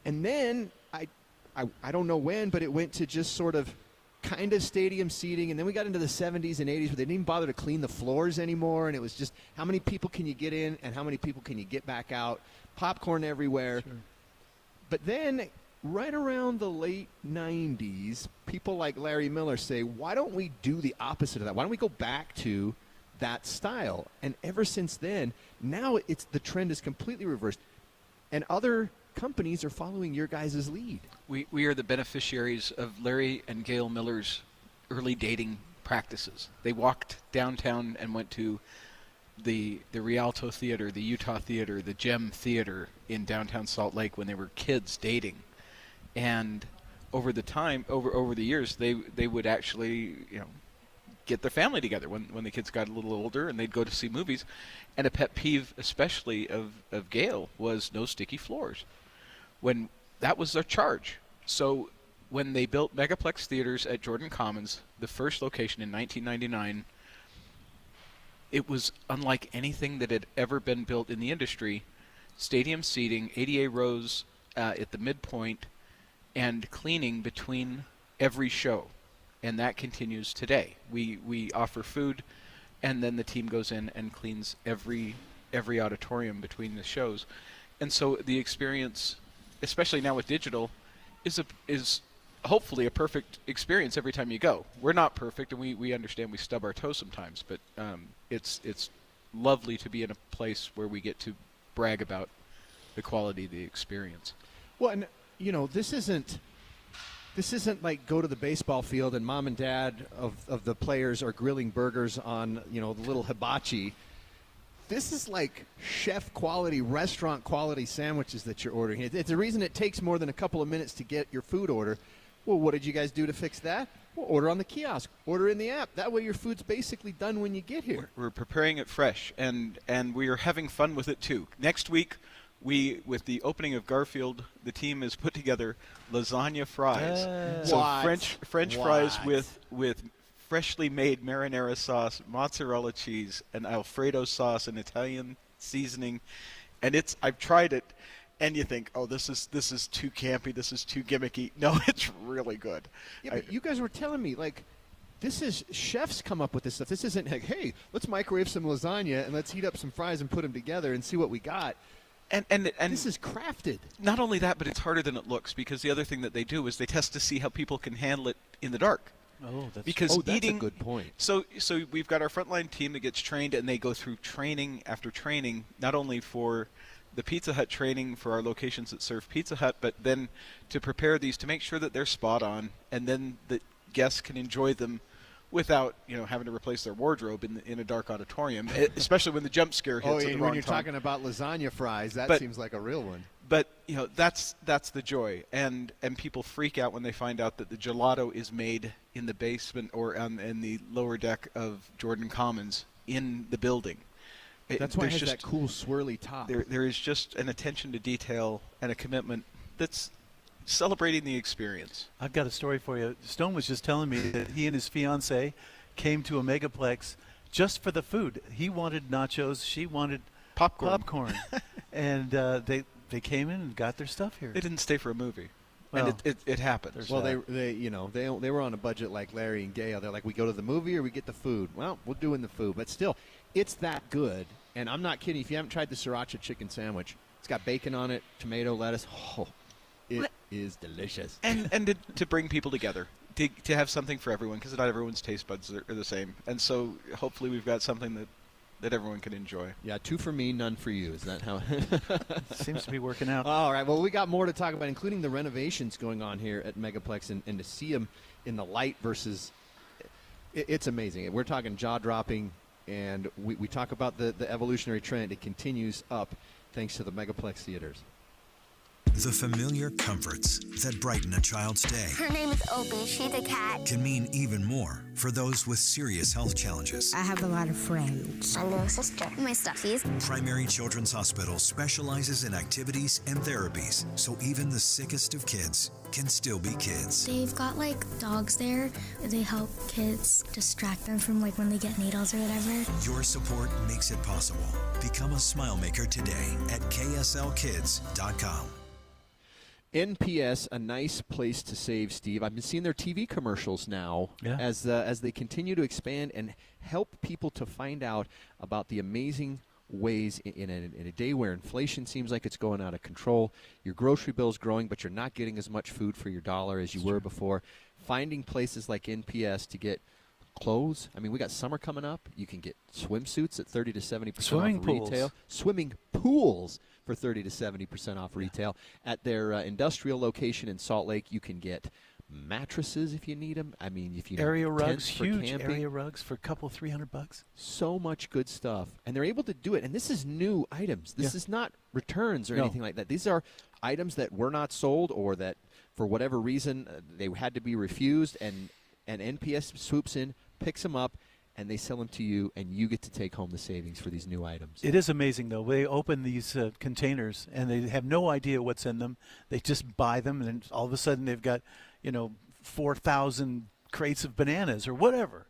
And then I don't know when, but it went to just sort of kind of stadium seating. And then we got into the 70s and 80s where they didn't even bother to clean the floors anymore. And it was just how many people can you get in and how many people can you get back out? Popcorn everywhere. Sure. But then, right around the late 90s, people like Larry Miller say, why don't we do the opposite of that? Why don't we go back to that style? And ever since then, now the trend is completely reversed. And other companies are following your guys' lead. We are the beneficiaries of Larry and Gail Miller's early dating practices. They walked downtown and went to the Rialto Theater, the Utah Theater, the Gem Theater in downtown Salt Lake when they were kids dating, and over the years they would actually get their family together when the kids got a little older, and they'd go to see movies. And a pet peeve, especially of Gail, was no sticky floors. When that was their charge. So when they built Megaplex Theaters at Jordan Commons, the first location in 1999, it was unlike anything that had ever been built in the industry. Stadium seating, ADA rows at the midpoint, and cleaning between every show. And that continues today. We offer food, and then the team goes in and cleans every auditorium between the shows. And so the experience, especially now with digital, is hopefully a perfect experience every time you go. We're not perfect, and we understand we stub our toes sometimes, but it's lovely to be in a place where we get to brag about the quality of the experience. Well, and this isn't like go to the baseball field and mom and dad of the players are grilling burgers on the little hibachi. This is like chef quality, restaurant quality sandwiches that you're ordering. It's the reason it takes more than a couple of minutes to get your food order. Well, what did you guys do to fix that? Well, order on the kiosk, order in the app. That way your food's basically done when you get here. We're preparing it fresh, and we are having fun with it too. Next week, with the opening of Garfield, the team has put together lasagna fries. So French fries with freshly made marinara sauce, mozzarella cheese, and Alfredo sauce, and Italian seasoning. And I've tried it, and you think, oh, this is too campy, this is too gimmicky. No, it's really good. Yeah, but you guys were telling me, like, this is chefs come up with this stuff. This isn't like, hey, let's microwave some lasagna and let's heat up some fries and put them together and see what we got. And this is crafted. Not only that, but it's harder than it looks, because the other thing that they do is they test to see how people can handle it in the dark. That's a good point. So we've got our frontline team that gets trained, and they go through training after training, not only for the Pizza Hut training for our locations that serve Pizza Hut, but then to prepare these to make sure that they're spot on, and then the guests can enjoy them without having to replace their wardrobe in a dark auditorium, especially when the jump scare hits at the wrong when you're time. talking about lasagna fries, that seems like a real one. But that's the joy, and people freak out when they find out that the gelato is made in the basement or in the lower deck of Jordan Commons in the building. That's why it has that cool swirly top. There is just an attention to detail and a commitment that's celebrating the experience. I've got a story for you. Stone was just telling me that he and his fiancée came to a Megaplex just for the food. He wanted nachos. She wanted popcorn. And they came in and got their stuff here. They didn't stay for a movie. Well, and it happens. Well, they were on a budget like Larry and Gail. They're like, we go to the movie or we get the food. Well, we're doing the food. But still, it's that good. And I'm not kidding. If you haven't tried the sriracha chicken sandwich, it's got bacon on it, tomato, lettuce. Oh, it is delicious. And to bring people together, to have something for everyone, because not everyone's taste buds are the same. And so hopefully we've got something that everyone can enjoy. Yeah, 2 for me, none for you. Is that how? Seems to be working out. All right. Well, we got more to talk about, including the renovations going on here at Megaplex, and to see them in the light versus, it's amazing. We're talking jaw-dropping, and we talk about the evolutionary trend. It continues up thanks to the Megaplex theaters. The familiar comforts that brighten a child's day. Her name is Opie. She's a cat. Can mean even more for those with serious health challenges. I have a lot of friends. My little sister. My stuffies. Primary Children's Hospital specializes in activities and therapies, so even the sickest of kids can still be kids. They've got dogs there. They help kids distract them from when they get needles or whatever. Your support makes it possible. Become a smile maker today at kslkids.com. NPS, a nice place to save, Steve. I've been seeing their TV commercials now as they continue to expand and help people to find out about the amazing ways in a day where inflation seems like it's going out of control. Your grocery bill's growing, but you're not getting as much food for your dollar as you were before. Finding places like NPS to get clothes. I mean, we got summer coming up. You can get swimsuits at 30 to 70% off retail. Swimming pools for 30 to 70% off retail. At their industrial location in Salt Lake, you can get mattresses if you need them. I mean, if you area need rugs, for huge camping. area rugs for a couple $300. So much good stuff, and they're able to do it. And this is new items. This is not returns or anything like that. These are items that were not sold or that, for whatever reason, they had to be refused. And NPS swoops in, picks them up, and they sell them to you, and you get to take home the savings for these new items. It is amazing, though. They open these containers, and they have no idea what's in them. They just buy them, and all of a sudden they've got, 4,000 crates of bananas or whatever,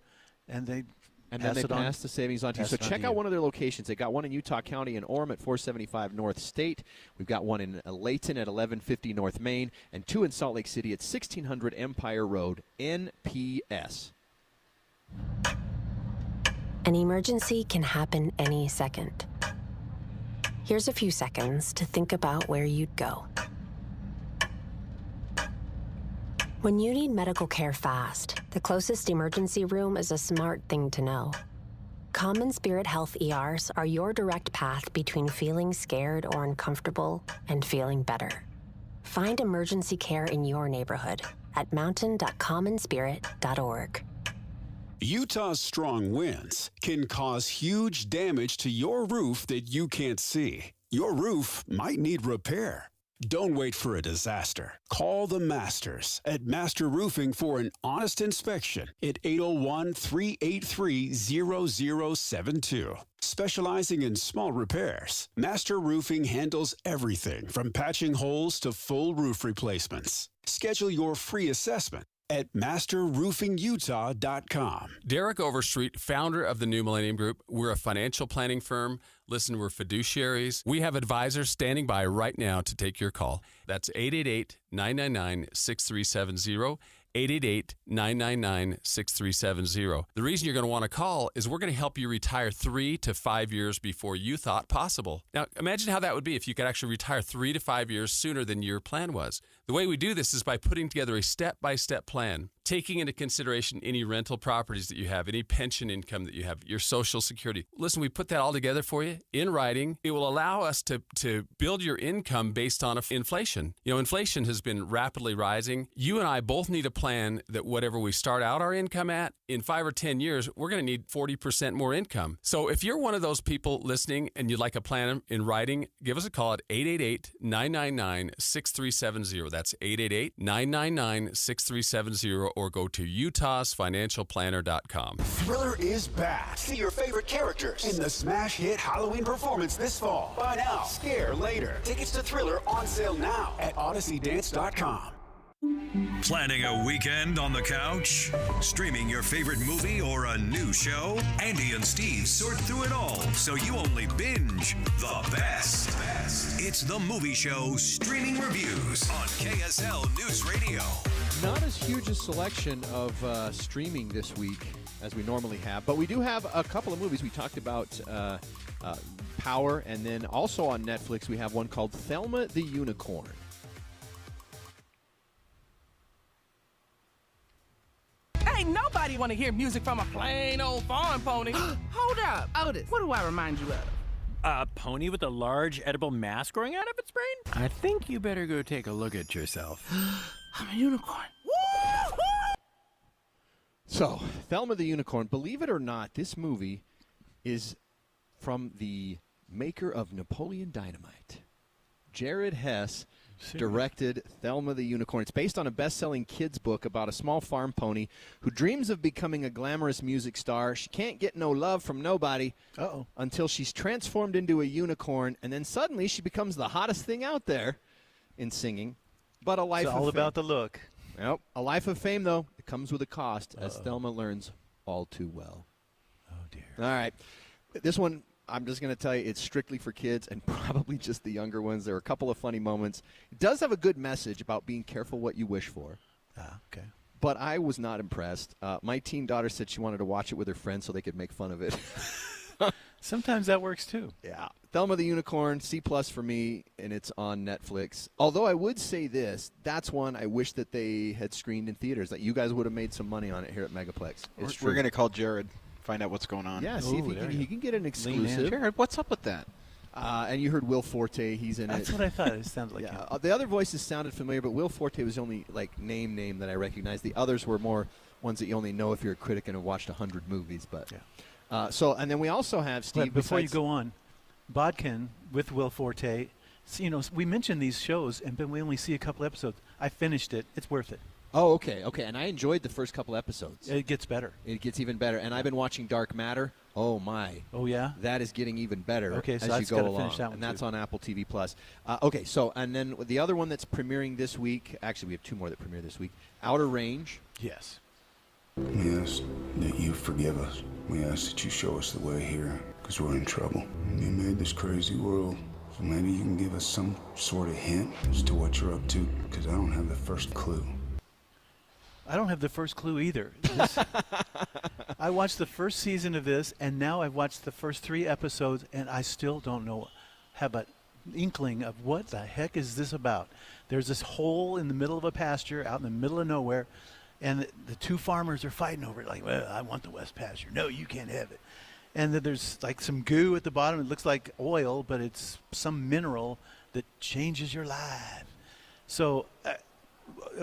and they pass the savings on to you. So check out one of their locations. They got one in Utah County in Orem at 475 North State. We've got one in Layton at 1150 North Main, and 2 in Salt Lake City at 1600 Empire Road, NPS. An emergency can happen any second. Here's a few seconds to think about where you'd go. When you need medical care fast, the closest emergency room is a smart thing to know. CommonSpirit Health ERs are your direct path between feeling scared or uncomfortable and feeling better. Find emergency care in your neighborhood at mountain.commonspirit.org. Utah's strong winds can cause huge damage to your roof that you can't see. Your roof might need repair. Don't wait for a disaster. Call the Masters at Master Roofing for an honest inspection at 801-383-0072. Specializing in small repairs, Master Roofing handles everything from patching holes to full roof replacements. Schedule your free assessment at masterroofingutah.com. Derek Overstreet, founder of the new Millennium Group. We're a financial planning firm. Listen, we're fiduciaries. We have advisors standing by right now to take your call. That's 888-999-6370. 888-999-6370. The reason you're going to want to call is we're going to help you retire 3 to 5 years before you thought possible. Now, imagine how that would be if you could actually retire 3 to 5 years sooner than your plan was. The way we do this is by putting together a step-by-step plan, taking into consideration any rental properties that you have, any pension income that you have, your Social Security. Listen, we put that all together for you in writing. It will allow us to build your income based on inflation. Inflation has been rapidly rising. You and I both need a plan that whatever we start out our income at, in 5 or 10 years, we're going to need 40% more income. So if you're one of those people listening and you'd like a plan in writing, give us a call at 888-999-6370. That's 888-999-6370, or go to utahsfinancialplanner.com. Thriller is back. See your favorite characters in the smash hit Halloween performance this fall. Buy now, scare later. Tickets to Thriller on sale now at odysseydance.com. Planning a weekend on the couch? Streaming your favorite movie or a new show? Andy and Steve sort through it all, so you only binge the best. It's The Movie Show Streaming Reviews on KSL News Radio. Not as huge a selection of streaming this week as we normally have, but we do have a couple of movies. We talked about Power, and then also on Netflix we have one called Thelma the Unicorn. Ain't nobody want to hear music from a plain old farm pony. Hold up, Otis. What do I remind you of? A pony with a large edible mass growing out of its brain? I think you better go take a look at yourself. I'm a unicorn. So, Thelma the Unicorn, believe it or not, this movie is from the maker of Napoleon Dynamite. Jared Hess directed Thelma the Unicorn. It's based on a best-selling kids book about a small farm pony who dreams of becoming a glamorous music star. She can't get no love from nobody until she's transformed into a unicorn, and then suddenly she becomes the hottest thing out there in singing. But a life it's all of fame. about the look. Yep. A life of fame, though, it comes with a cost, as Thelma learns all too well. Oh, dear. All right. This one, I'm just going to tell you, it's strictly for kids and probably just the younger ones. There are a couple of funny moments. It does have a good message about being careful what you wish for. Okay. But I was not impressed. My teen daughter said she wanted to watch it with her friends so they could make fun of it. Sometimes that works, too. Yeah. Thelma the Unicorn, C+ for me, and it's on Netflix. Although I would say this, that's one I wish that they had screened in theaters. That you guys would have made some money on it here at Megaplex. We're going to call Jared, find out what's going on. Yeah, see if he can get an exclusive. Jared, what's up with that? And you heard Will Forte. He's in it. That's what I thought. It sounded like him. The other voices sounded familiar, but Will Forte was the only name that I recognized. The others were more ones that you only know if you're a critic and have watched 100 movies. But and then we also have Steve. But before you go on, Bodkin with Will Forte. So, we mention these shows, but we only see a couple episodes. I finished it. It's worth it. Oh, okay. And I enjoyed the first couple episodes. It gets better. It gets even better. And I've been watching Dark Matter. Oh, my. Oh, yeah? That is getting even better Okay, so as I you just go gotta along. finish that one, and that's too. on Apple TV+. Okay, so, and then the other one that's premiering this week, actually we have 2 more that premiere this week, Outer Range. Yes. We ask that you forgive us. We ask that you show us the way here, because we're in trouble. You made this crazy world, so maybe you can give us some sort of hint as to what you're up to, because I don't have the first clue. I don't have the first clue either. I watched the first season of this, and now I've watched the first 3 episodes, and I still don't know, have an inkling of what the heck is this about. There's this hole in the middle of a pasture out in the middle of nowhere, and the 2 farmers are fighting over it, like, well, I want the west pasture. No, you can't have it. And then there's like some goo at the bottom. It looks like oil, but it's some mineral that changes your life. So at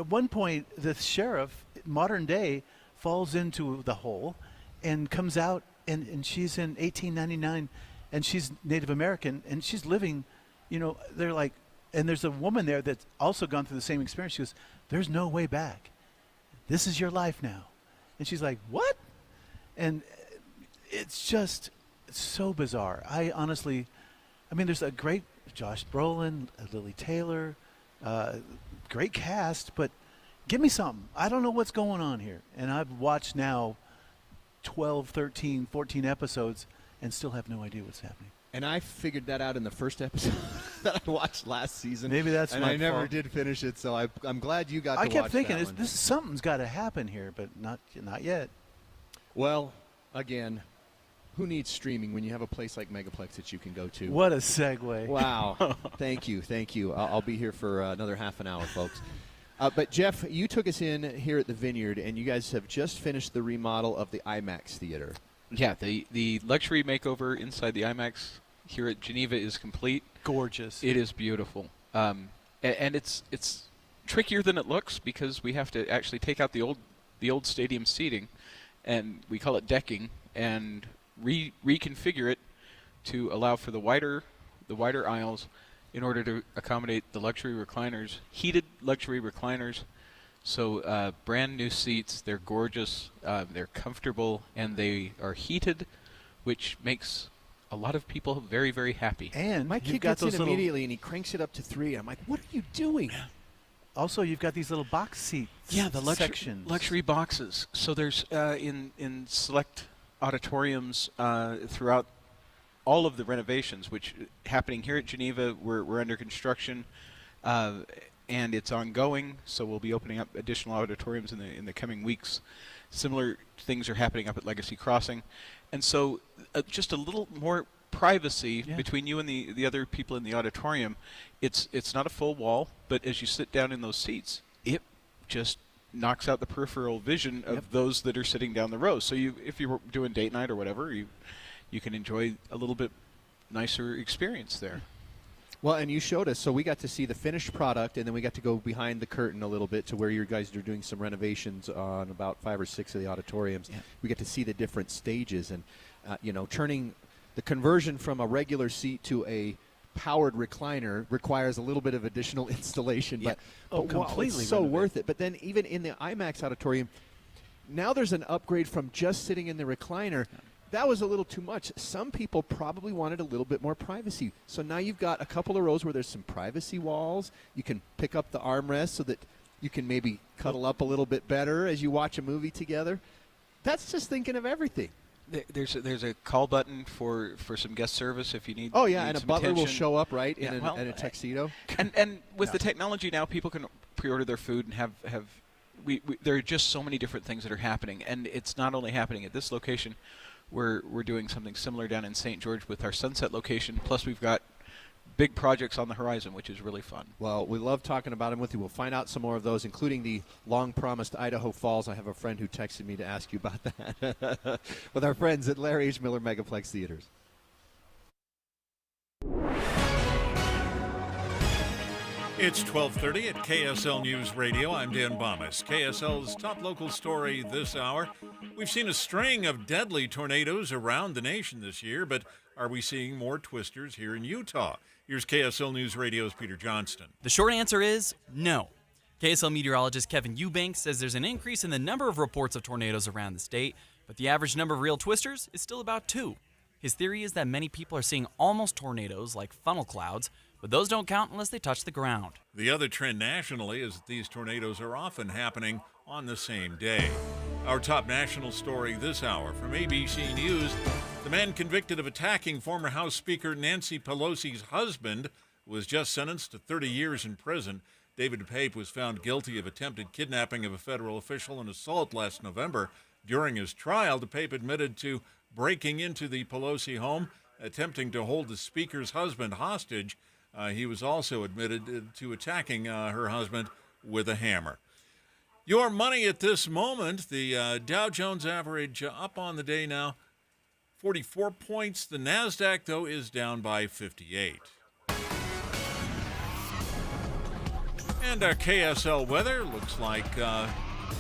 one point, the sheriff, modern day, falls into the hole and comes out, and she's in 1899, and she's Native American, and she's living, they're like, and there's a woman there that's also gone through the same experience. She goes, there's no way back. This is your life now. And she's like, what? And it's just so bizarre. There's a great Josh Brolin, Lily Taylor, great cast, but give me something. I don't know what's going on here. And I've watched now 12, 13, 14 episodes and still have no idea what's happening. And I figured that out in the first episode that I watched last season. Maybe that's and my I never fault. did finish it, so I'm glad you got to watch that I kept thinking, one. something's got to happen here, but not yet. Well, again, who needs streaming when you have a place like Megaplex that you can go to? What a segue. Wow. Thank you. I'll be here for another half an hour, folks. But, Jeff, you took us in here at the Vineyard, and you guys have just finished the remodel of the IMAX theater. Yeah, the luxury makeover inside the IMAX here at Geneva is complete. Gorgeous. It is beautiful. And it's trickier than it looks because we have to actually take out the old stadium seating, and we call it decking, and reconfigure it to allow for the wider aisles in order to accommodate the luxury recliners, heated luxury recliners. So brand new seats. They're gorgeous. They're comfortable, and they are heated, which makes a lot of people very, very happy. And my kid gets in immediately, and he cranks it up to 3. I'm like, what are you doing? Also, you've got these little box seats. Yeah, the sections. luxury boxes. So there's in select auditoriums throughout all of the renovations, which happening here at Geneva. We're under construction. And it's ongoing, so we'll be opening up additional auditoriums in the coming weeks. Similar things are happening up at Legacy Crossing, and so just a little more privacy between you and the other people in the auditorium. It's not a full wall, but as you sit down in those seats, it just knocks out the peripheral vision of those that are sitting down the row. So if you're doing date night or whatever, you can enjoy a little bit nicer experience there. Well, and you showed us, so we got to see the finished product, and then we got to go behind the curtain a little bit to where you guys are doing some renovations on about 5 or 6 of the auditoriums. Yeah. We get to see the different stages, and turning the conversion from a regular seat to a powered recliner requires a little bit of additional installation. Yeah. But completely it's so worth it. But then even in the IMAX auditorium, now there's an upgrade from just sitting in the recliner. That was a little too much. Some people probably wanted a little bit more privacy. So now you've got a couple of rows where there's some privacy walls. You can pick up the armrest so that you can maybe cuddle up a little bit better as you watch a movie together. That's just thinking of everything. There's a call button for some guest service if you need. Oh yeah, need and a some butler will attention. show up right Yeah, in a tuxedo. And with the technology now, people can pre-order their food and have. There are just so many different things that are happening, and it's not only happening at this location. We're doing something similar down in St. George with our Sunset location. Plus, we've got big projects on the horizon, which is really fun. Well, we love talking about them with you. We'll find out some more of those, including the long-promised Idaho Falls. I have a friend who texted me to ask you about that with our friends at Larry H. Miller Megaplex Theaters. It's 12:30 at KSL News Radio. I'm Dan Bomas. KSL's top local story this hour. We've seen a string of deadly tornadoes around the nation this year, but are we seeing more twisters here in Utah? Here's KSL News Radio's Peter Johnston. The short answer is no. KSL meteorologist Kevin Eubanks says there's an increase in the number of reports of tornadoes around the state, but the average number of real twisters is still about 2. His theory is that many people are seeing almost tornadoes like funnel clouds, but those don't count unless they touch the ground. The other trend nationally is that these tornadoes are often happening on the same day. Our top national story this hour from ABC News: the man convicted of attacking former House Speaker Nancy Pelosi's husband was just sentenced to 30 years in prison. David Pape was found guilty of attempted kidnapping of a federal official and assault last November. During his trial, Pape admitted to breaking into the Pelosi home, attempting to hold the speaker's husband hostage. He was also admitted to attacking her husband with a hammer. Your money at this moment, the Dow Jones average up on the day now, 44 points. The NASDAQ, though, is down by 58. And our KSL weather looks like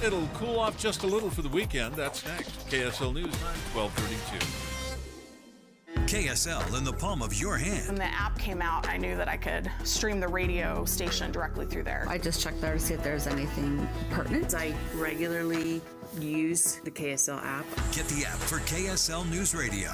it'll cool off just a little for the weekend. That's next. KSL News Time, 12:32. KSL in the palm of your hand. When the app came out, I knew that I could stream the radio station directly through there. I just checked there to see if there's anything pertinent. I regularly use the KSL app. Get the app for KSL News Radio.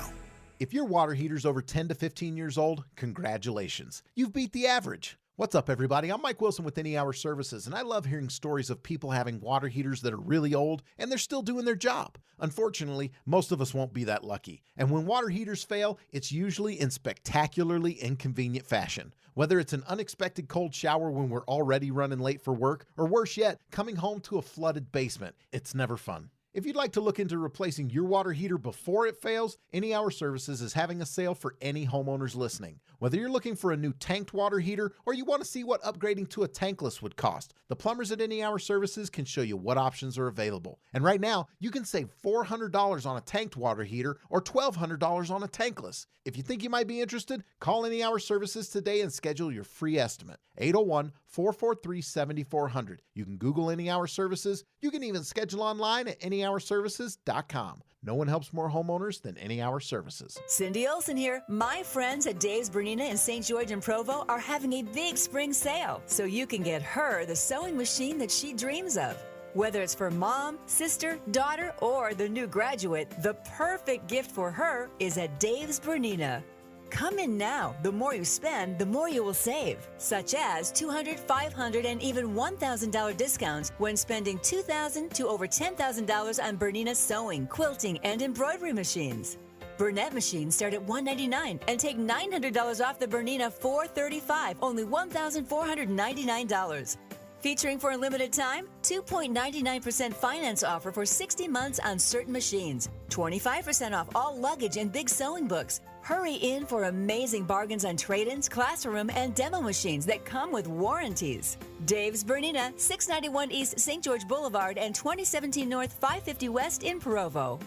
If your water heater's over 10 to 15 years old, congratulations. You've beat the average. What's up, everybody? I'm Mike Wilson with Any Hour Services, and I love hearing stories of people having water heaters that are really old and they're still doing their job. Unfortunately, most of us won't be that lucky. And when water heaters fail, it's usually in spectacularly inconvenient fashion. Whether it's an unexpected cold shower when we're already running late for work, or worse yet, coming home to a flooded basement, it's never fun. If you'd like to look into replacing your water heater before it fails, Any Hour Services is having a sale for any homeowners listening. Whether you're looking for a new tanked water heater or you want to see what upgrading to a tankless would cost, the plumbers at Any Hour Services can show you what options are available. And right now, you can save $400 on a tanked water heater or $1,200 on a tankless. If you think you might be interested, call Any Hour Services today and schedule your free estimate. 801-443-7400. You can Google Any Hour Services. You can even schedule online at anyhourservices.com. No one helps more homeowners than Any Hour Services. Cindy Olsen here. My friends at Dave's Bernina in St. George and Provo are having a big spring sale, so you can get her the sewing machine that she dreams of. Whether it's for mom, sister, daughter, or the new graduate, the perfect gift for her is at Dave's Bernina. Come in now. The more you spend, the more you will save, such as $200, $500, and even $1,000 discounts when spending $2,000 to over $10,000 on Bernina sewing, quilting, and embroidery machines. Burnett machines start at $199 and take $900 off the Bernina $435, only $1,499. Featuring for a limited time, 2.99% finance offer for 60 months on certain machines, 25% off all luggage and big sewing books. Hurry in for amazing bargains on trade-ins, classroom, and demo machines that come with warranties. Dave's Bernina, 691 East St. George Boulevard and 2017 North 550 West in Provo.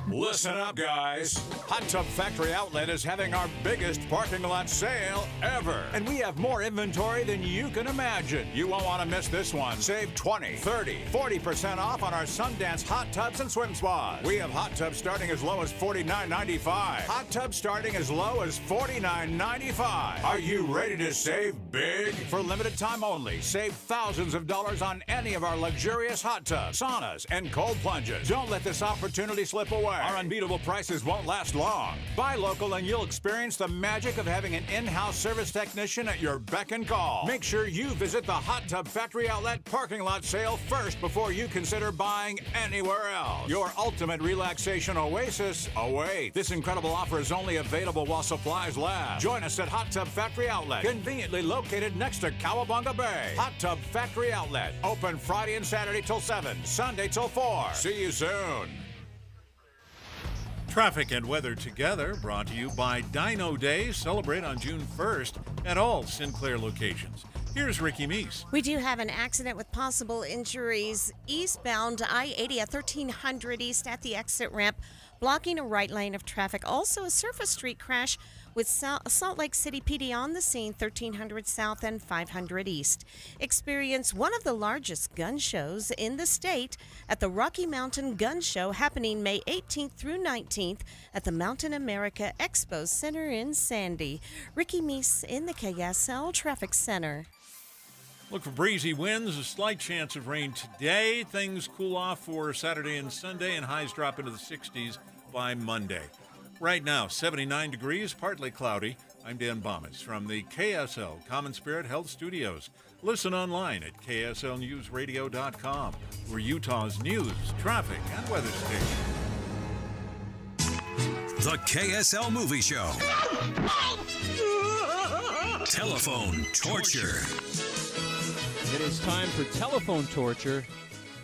Listen up, guys. Hot Tub Factory Outlet is having our biggest parking lot sale ever. And we have more inventory than you can imagine. You won't want to miss this one. Save 20, 30, 40% off on our Sundance hot tubs and swim spas. We have hot tubs starting as low as $49.95. Hot tubs starting as low as $49.95. Are you ready to save big? For limited time only, save thousands of dollars on any of our luxurious hot tubs, saunas, and cold plunges. Don't let this opportunity slip away. Our unbeatable prices won't last long. Buy local and you'll experience the magic of having an in-house service technician at your beck and call. Make sure you visit the Hot Tub Factory Outlet parking lot sale first before you consider buying anywhere else. Your ultimate relaxation oasis awaits. This incredible offer is only available while supplies last. Join us at Hot Tub Factory Outlet, conveniently located next to Cowabunga Bay. Hot Tub Factory Outlet, open Friday and Saturday till 7, Sunday till 4. See you soon. Traffic and weather together, brought to you by Dino Day. Celebrate on June 1st at all Sinclair locations. Here's Ricky Meese. We do have an accident with possible injuries eastbound I-80 at 1300 East at the exit ramp, blocking a right lane of traffic. Also a surface street crash with Salt Lake City PD on the scene, 1300 South and 500 East. Experience one of the largest gun shows in the state at the Rocky Mountain Gun Show, happening May 18th through 19th at the Mountain America Expo Center in Sandy. Ricky Meese in the KSL Traffic Center. Look for breezy winds, a slight chance of rain today. Things cool off for Saturday and Sunday, and highs drop into the 60s by Monday. Right now, 79 degrees, partly cloudy. I'm Dan Bomis from the KSL CommonSpirit Health Studios. Listen online at kslnewsradio.com. We're Utah's news, traffic, and weather station. The KSL Movie Show. Telephone torture. It is time for Telephone Torture,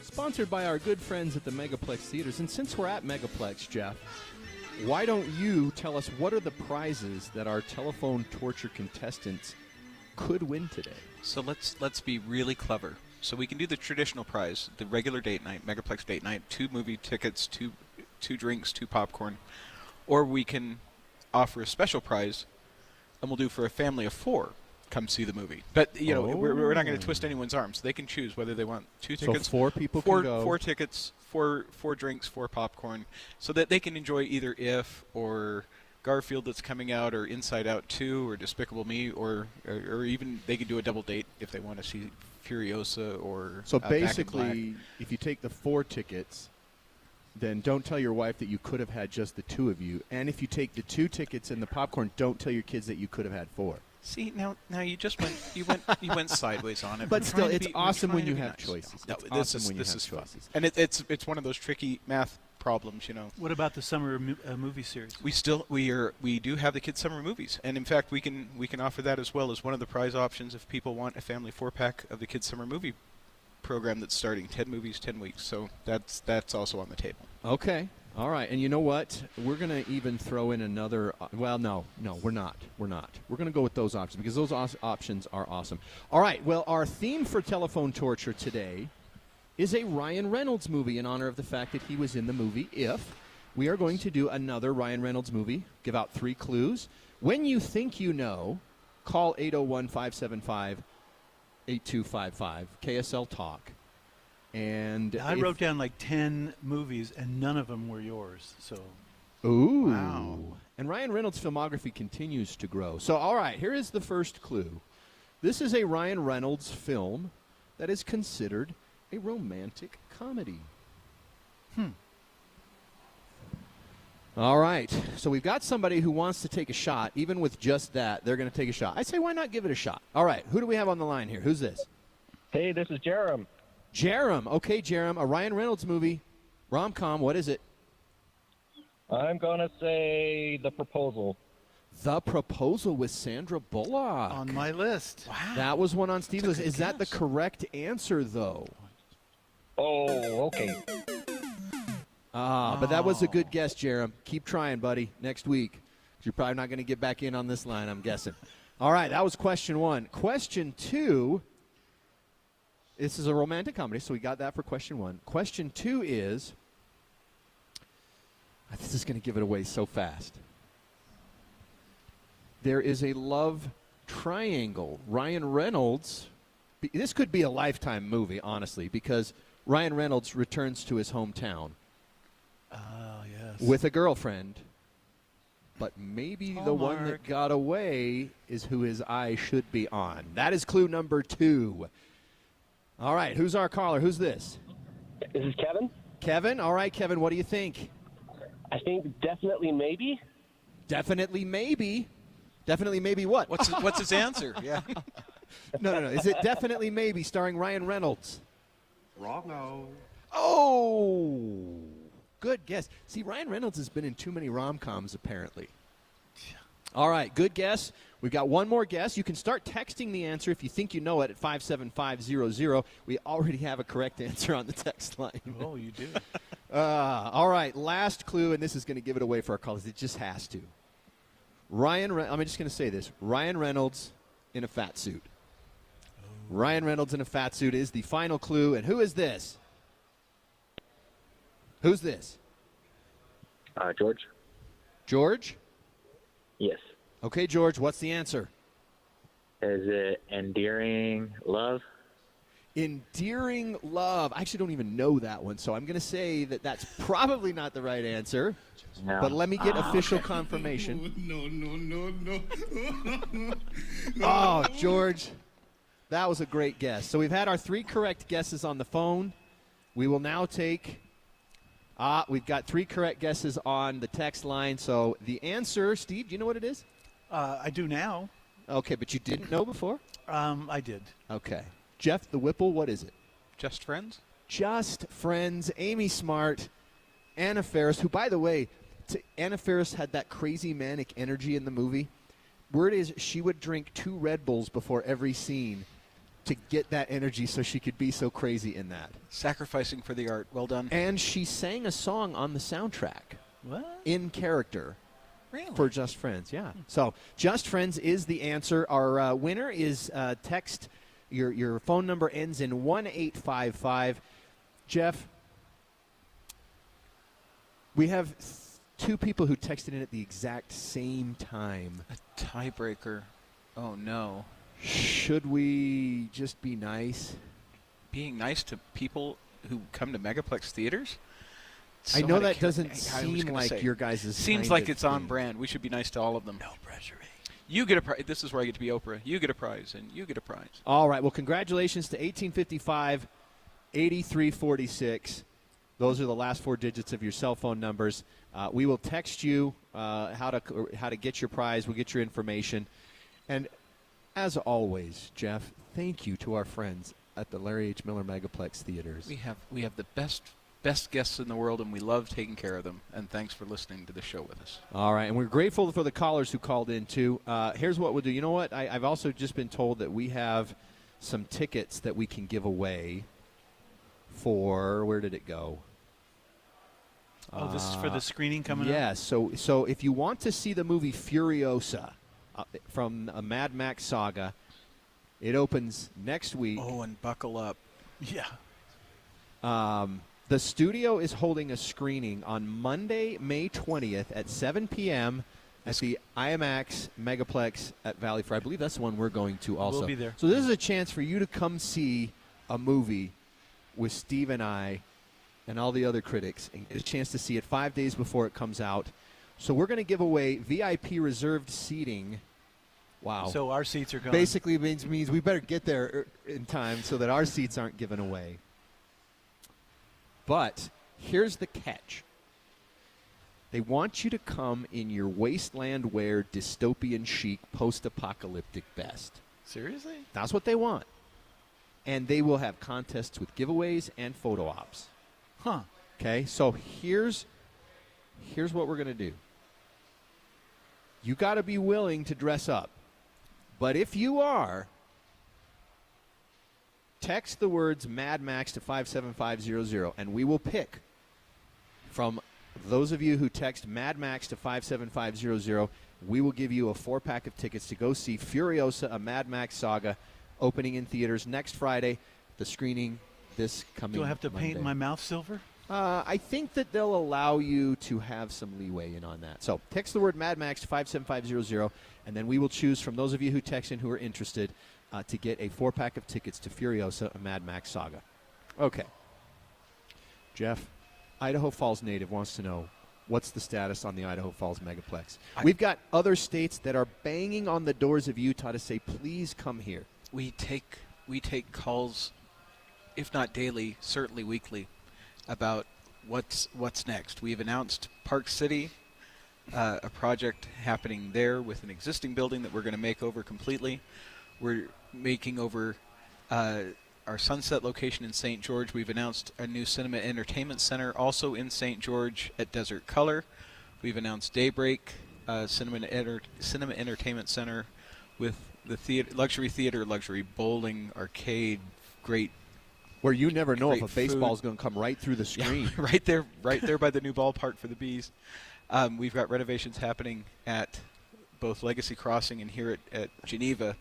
sponsored by our good friends at the Megaplex Theaters. And since we're at Megaplex, Jeff, why don't you tell us what are the prizes that our Telephone Torture contestants could win today? So let's be really clever. So we can do the traditional prize, the regular date night, Megaplex date night, 2 movie tickets, two drinks, 2 popcorn, or we can offer a special prize, and we'll do for a family of 4. Come see the movie. But, you know, we're not going to twist anyone's arms. They can choose whether they want 2 tickets. So 4 people can go. 4 tickets, 4 drinks, 4 popcorn, so that they can enjoy either If or Garfield that's coming out, or Inside Out 2, or Despicable Me, or even they can do a double date if they want to see Furiosa or So Back in basically, if you take the 4 tickets, then don't tell your wife that you could have had just the 2 of you. And if you take the 2 tickets and the popcorn, don't tell your kids that you could have had 4. See, now you just went sideways on it. But still, it's awesome when you have choices. No, It's awesome when you have is fun. choices. And it's one of those tricky math problems, you know. What about the summer movie series? We do have the kids' summer movies, and in fact, we can offer that as well as one of the prize options if people want a family 4-pack of the kids' summer movie program that's starting 10 movies, 10 weeks. So that's also on the table. Okay. All right, and you know what? We're going to even throw in another well, no, we're not. We're going to go with those options because those options are awesome. All right, well, our theme for Telephone Torture today is a Ryan Reynolds movie in honor of the fact that he was in the movie If. We are going to do another Ryan Reynolds movie, give out 3 clues. When you think you know, call 801-575-8255, KSL Talk. And I wrote down like 10 movies, and none of them were yours. So, ooh, wow! And Ryan Reynolds' filmography continues to grow. So, all right, here is the first clue. This is a Ryan Reynolds film that is considered a romantic comedy. All right, so we've got somebody who wants to take a shot. Even with just that, they're going to take a shot. I say, why not give it a shot? All right, who do we have on the line here? Who's this? Hey, this is Jerem. Jerem. Okay, Jerem, a Ryan Reynolds movie, rom-com. What is it? I'm going to say The Proposal. The Proposal with Sandra Bullock. On my list. Wow. That was one on Steve's list. Is that the correct answer, though? Oh, okay. But that was a good guess, Jerem. Keep trying, buddy, next week. You're probably not going to get back in on this line, I'm guessing. All right, that was question 1. Question 2... This is a romantic comedy, so we got that for question 1. Question 2 is, this is going to give it away so fast. There is a love triangle. Ryan Reynolds, this could be a Lifetime movie, honestly, because Ryan Reynolds returns to his hometown. Yes. With a girlfriend, but maybe the one that got away is who his eye should be on. That is clue number 2. All right, who's our caller? Who's this? This is Kevin. Kevin? All right, Kevin, what do you think? I think Definitely Maybe. Definitely Maybe? Definitely Maybe what? What's his answer? Yeah. No. Is it Definitely Maybe starring Ryan Reynolds? Wrong-o. Oh! Good guess. See, Ryan Reynolds has been in too many rom-coms, apparently. All right, good guess. We've got one more guess. You can start texting the answer if you think you know it at 57500. We already have a correct answer on the text line. Oh, you do. All right, last clue, and this is going to give it away for our callers. It just has to. I'm just going to say this. Ryan Reynolds in a fat suit. Oh. Ryan Reynolds in a fat suit is the final clue. And who is this? Who's this? George. George? Yes. Okay, George, what's the answer? Is it Endearing Love? Endearing Love. I actually don't even know that one, so I'm going to say that that's probably not the right answer. No. But let me get official confirmation. No. Oh, George. That was a great guess. So we've had our 3 correct guesses on the phone. We will now take we've got 3 correct guesses on the text line. So the answer, Steve, do you know what it is? I do now. Okay, but you didn't know before? I did. Okay. Jeff the Whipple, what is it? Just Friends? Just Friends. Amy Smart, Anna Faris, who, by the way, Anna Faris had that crazy manic energy in the movie. Word is she would drink 2 Red Bulls before every scene to get that energy so she could be so crazy in that. Sacrificing for the art. Well done. And she sang a song on the soundtrack. What? In character. Really? For Just Friends, yeah. So Just Friends is the answer. Our winner is text. Your phone number ends in 1855. Jeff, we have 2 people who texted in at the exact same time. A tiebreaker. Oh, no. Should we just be nice? Being nice to people who come to Megaplex theaters? I know that doesn't seem like your guys' Seems like it's on brand. We should be nice to all of them. No pressure. You get a prize. This is where I get to be Oprah. You get a prize, and you get a prize. All right. Well, congratulations to 1855, 8346. Those are the last 4 digits of your cell phone numbers. We will text you how to get your prize. We'll get your information. And as always, Jeff, thank you to our friends at the Larry H. Miller Megaplex Theaters. We have the best guests in the world, and we love taking care of them. And thanks for listening to the show with us. All right, and we're grateful for the callers who called in, too. Here's what we'll do. You know what? I've also just been told that we have some tickets that we can give away for, where did it go? Oh, this is for the screening coming up? Yes. So if you want to see the movie Furiosa from a Mad Max saga, it opens next week. Oh, and buckle up. Yeah. The studio is holding a screening on Monday, May 20th at 7 p.m. at the IMAX Megaplex at Valley Fair. I believe that's the one we're going to also. We'll be there. So this is a chance for you to come see a movie with Steve and I and all the other critics, and get a chance to see it 5 days before it comes out. So we're going to give away VIP reserved seating. Wow. So our seats are gone. Basically means we better get there in time so that our seats aren't given away. But here's the catch. They want you to come in your wasteland wear, dystopian chic, post-apocalyptic best. Seriously? That's what they want. And they will have contests with giveaways and photo ops. Huh. Okay, so here's what we're going to do. You got to be willing to dress up. But if you are, text the words Mad Max to 57500, and we will pick from those of you who text Mad Max to 57500. We will give you a 4-pack of tickets to go see Furiosa, a Mad Max saga, opening in theaters next Friday. The screening this coming Do I have to Monday. paint my mouth silver? I think that they'll allow you to have some leeway in on that. So text the word Mad Max to 57500, and then we will choose from those of you who text in who are interested to get a 4-pack of tickets to Furiosa, a Mad Max saga. Okay. Jeff, Idaho Falls native wants to know, what's the status on the Idaho Falls Megaplex? We've got other states that are banging on the doors of Utah to say, please come here. We take calls, if not daily, certainly weekly, about what's next. We've announced Park City, a project happening there with an existing building that we're going to make over completely. We're making over our Sunset location in St. George. We've announced a new cinema entertainment center also in St. George at Desert Color. We've announced Daybreak cinema entertainment center with the luxury theater, luxury bowling, arcade, great. Where you never know if a baseball is food. going to come right through the screen. Yeah, right there by the new ballpark for the Bees. We've got renovations happening at both Legacy Crossing and here at Geneva,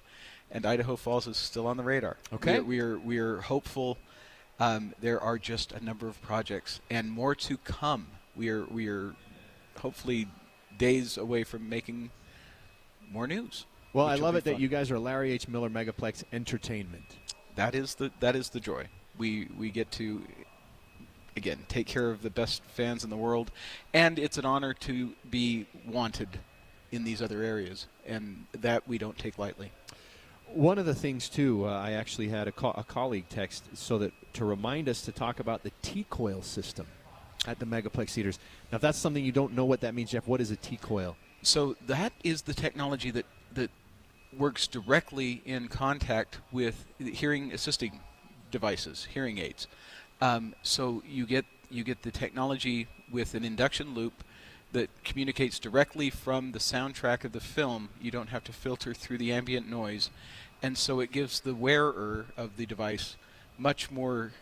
and Idaho Falls is still on the radar. Okay. We are hopeful. There are just a number of projects and more to come. We are hopefully days away from making more news. Well, I love it that you guys are Larry H. Miller Megaplex Entertainment. That is the joy. We get to, again, take care of the best fans in the world, and it's an honor to be wanted in these other areas, and that we don't take lightly. One of the things, too, I actually had a colleague text to remind us to talk about the T-coil system at the Megaplex theaters. Now, if that's something you don't know what that means, Jeff, what is a T-coil? So that is the technology that works directly in contact with hearing assisting devices, hearing aids. So you get the technology with an induction loop that communicates directly from the soundtrack of the film. You don't have to filter through the ambient noise, and so it gives the wearer of the device much more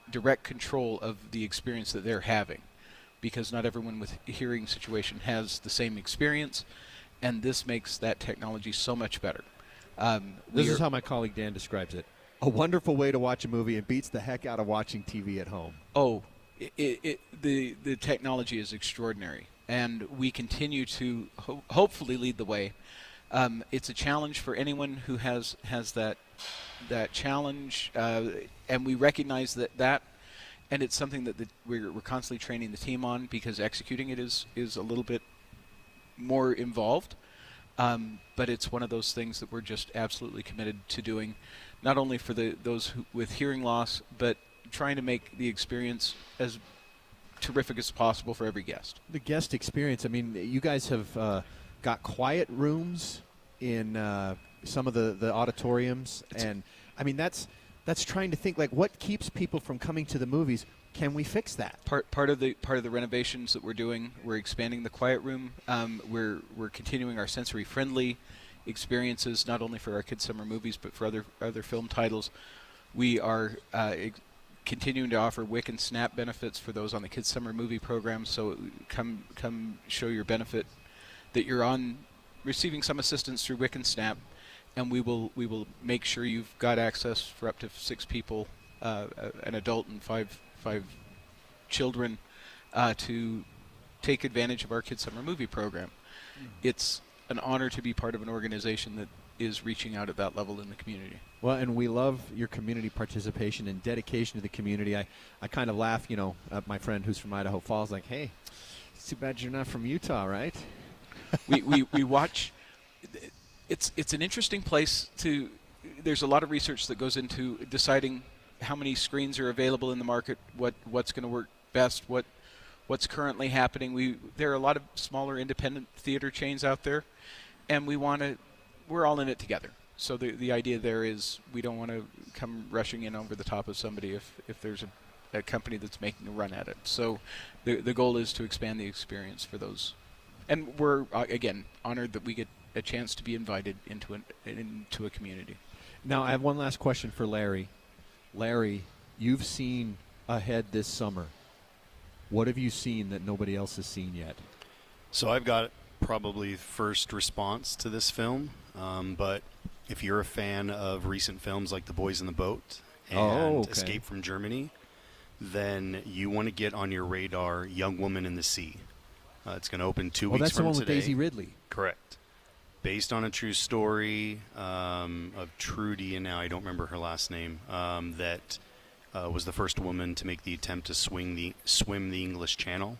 direct control of the experience that they're having, because not everyone with a hearing situation has the same experience, and this makes that technology so much better. This is how my colleague Dan describes it. A wonderful way to watch a movie and beats the heck out of watching TV at home. Oh, the technology is extraordinary, and we continue to hopefully lead the way. It's a challenge for anyone who has that challenge, and we recognize that, and it's something that we're constantly training the team on, because executing it is a little bit more involved, but it's one of those things that we're just absolutely committed to doing, not only for those with hearing loss, but trying to make the experience as terrific as possible for every guest. The guest experience, I mean, you guys have got quiet rooms in some of the auditoriums, and I mean that's trying to think, like, what keeps people from coming to the movies? Can we fix that? Part of the renovations that we're doing, we're expanding the quiet room. We're continuing our sensory friendly experiences, not only for our kids' summer movies, but for other film titles. We are continuing to offer WIC and SNAP benefits for those on the kids' summer movie program. So come show your benefit that you're on, receiving some assistance through WIC and SNAP, and we will make sure you've got access for up to 6 people, an adult and five children, to take advantage of our kids' summer movie program. It's an honor to be part of an organization that is reaching out at that level in the community. Well, and we love your community participation and dedication to the community. I kind of laugh, at my friend who's from Idaho Falls, like, hey, it's too bad you're not from Utah, right? we watch. It's an interesting place to. There's a lot of research that goes into deciding how many screens are available in the market, what's going to work best, what's currently happening. There are a lot of smaller independent theater chains out there, and we're all in it together. So the idea there is we don't want to come rushing in over the top of somebody if there's a company that's making a run at it. So the goal is to expand the experience for those. And we're, again, honored that we get a chance to be invited into a community. Now, I have one last question for Larry. Larry, you've seen ahead this summer. What have you seen that nobody else has seen yet? So I've got probably first response to this film, but if you're a fan of recent films like The Boys in the Boat and Escape from Germany, then you want to get on your radar Young Woman in the Sea. It's going to open 2 weeks from today. That's the one with Daisy Ridley. Correct. Based on a true story of Trudy, and now I don't remember her last name, that was the first woman to make the attempt to swim the English Channel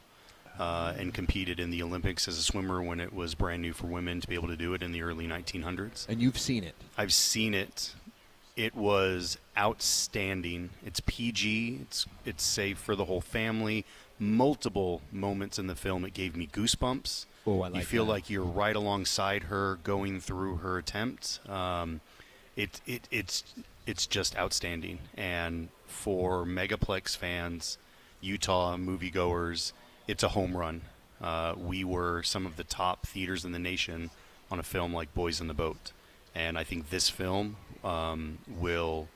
and competed in the Olympics as a swimmer when it was brand new for women to be able to do it in the early 1900s. And you've seen it? I've seen it. It was outstanding. It's PG. It's safe for the whole family. Multiple moments in the film, it gave me goosebumps. Oh, I like you feel that. like you're right alongside her going through her attempt. It's just outstanding. And for Megaplex fans, Utah moviegoers, it's a home run. We were some of the top theaters in the nation on a film like Boys in the Boat. And I think this film will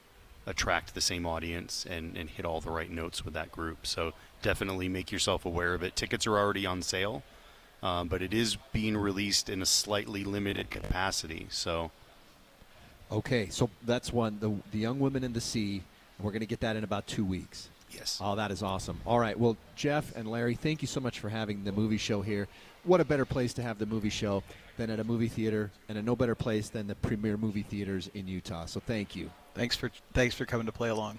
attract the same audience and hit all the right notes with that group. So definitely make yourself aware of it. Tickets are already on sale, but it is being released in a slightly limited capacity. So, okay, so that's one, the Young Women in the Sea. We're going to get that in about 2 weeks. Yes. Oh, that is awesome. All right, well, Jeff and Larry, thank you so much for having the movie show here. What a better place to have the movie show than at a movie theater, and a no better place than the premier movie theaters in Utah. So thank you. Thanks for coming to play along.